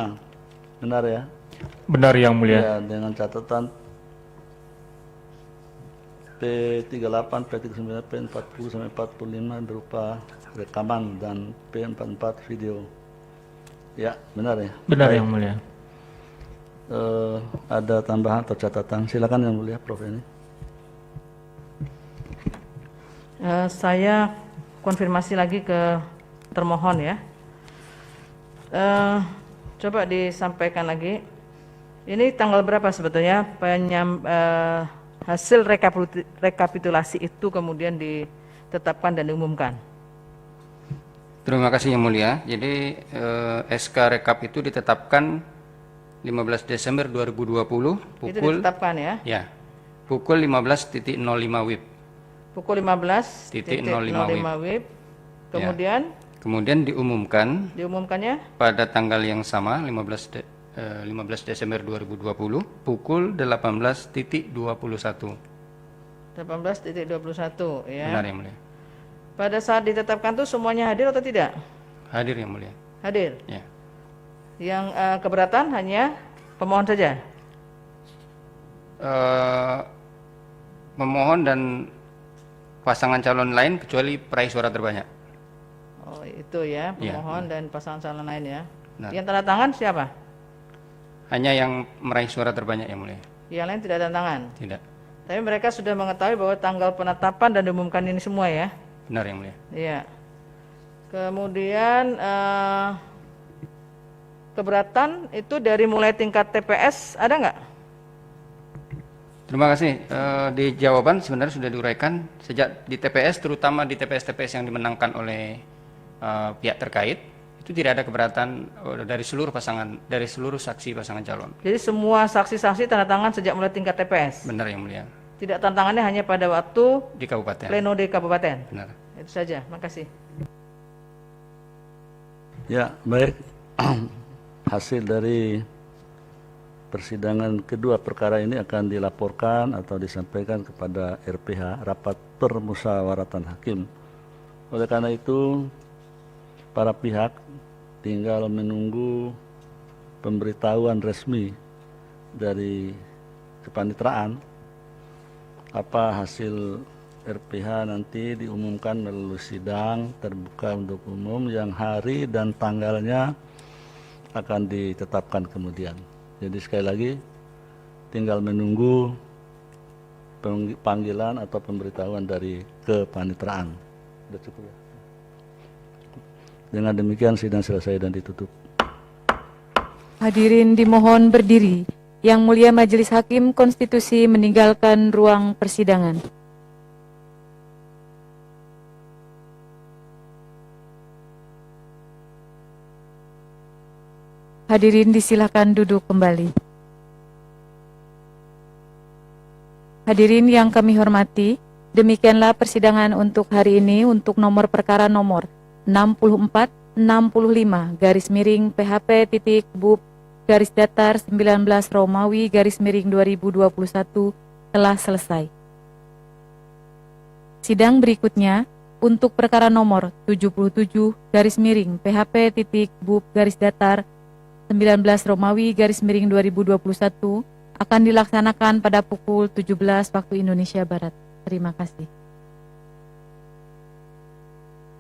Benar ya? Benar yang mulia. Ya, dengan catatan P38, P39, P40 sampai 45 berupa rekaman dan P44 video. Ya, benar ya? Benar baik. yang mulia. Ada tambahan atau catatan? Silakan yang mulia, Prof. ini. Saya konfirmasi lagi ke termohon ya. Coba disampaikan lagi. Ini tanggal berapa sebetulnya hasil rekapitulasi itu kemudian ditetapkan dan diumumkan? Terima kasih yang mulia. Jadi SK Rekap itu ditetapkan 15 Desember 2020 pukul itu ditetapkan ya? Ya. Pukul 15.05 WIB. Pukul 15.05 WIB. Kemudian Kemudian diumumkannya pada tanggal yang sama 15 Desember 2020 pukul 18.21. 18.21 ya. Benar yang mulia. Pada saat ditetapkan itu semuanya hadir atau tidak? Hadir yang mulia. Hadir. Ya. Yang keberatan hanya pemohon saja. Pemohon dan pasangan calon lain kecuali peraih suara terbanyak. Oh itu ya, pemohon ya. dan pasangan calon lain ya. Nah. Yang tanda tangan siapa? Hanya yang meraih suara terbanyak yang mulia. Yang lain tidak tanda tangan? Tidak. Tapi mereka sudah mengetahui bahwa tanggal penetapan dan diumumkan ini semua ya? Benar yang mulia. Iya. Kemudian keberatan itu dari mulai tingkat TPS ada nggak? Terima kasih. Di jawaban sebenarnya sudah diuraikan sejak di TPS, terutama di TPS-TPS yang dimenangkan oleh pihak terkait, itu tidak ada keberatan dari seluruh saksi pasangan calon. Jadi semua saksi-saksi tanda tangan sejak mulai tingkat TPS? Benar yang mulia. Tidak tanda tangannya hanya pada waktu di kabupaten. Pleno di kabupaten? Benar. Itu saja, makasih. Ya, baik. Hasil dari persidangan kedua perkara ini akan dilaporkan atau disampaikan kepada RPH, Rapat Permusyawaratan Hakim. Oleh karena itu, para pihak tinggal menunggu pemberitahuan resmi dari kepanitraan apa hasil RPH nanti diumumkan melalui sidang terbuka untuk umum yang hari dan tanggalnya akan ditetapkan kemudian. Jadi sekali lagi tinggal menunggu panggilan atau pemberitahuan dari kepanitraan. Sudah cukup ya? Dengan demikian sidang selesai dan ditutup. Hadirin dimohon berdiri. Yang Mulia Majelis Hakim Konstitusi meninggalkan ruang persidangan. Hadirin disilakan duduk kembali. Hadirin yang kami hormati, demikianlah persidangan untuk hari ini untuk nomor perkara nomor 64-65-BUP-19-Romawi-2021 telah selesai. Sidang berikutnya untuk perkara nomor 77-19-Romawi-2021 akan dilaksanakan pada pukul 17 waktu Indonesia Barat. Terima kasih.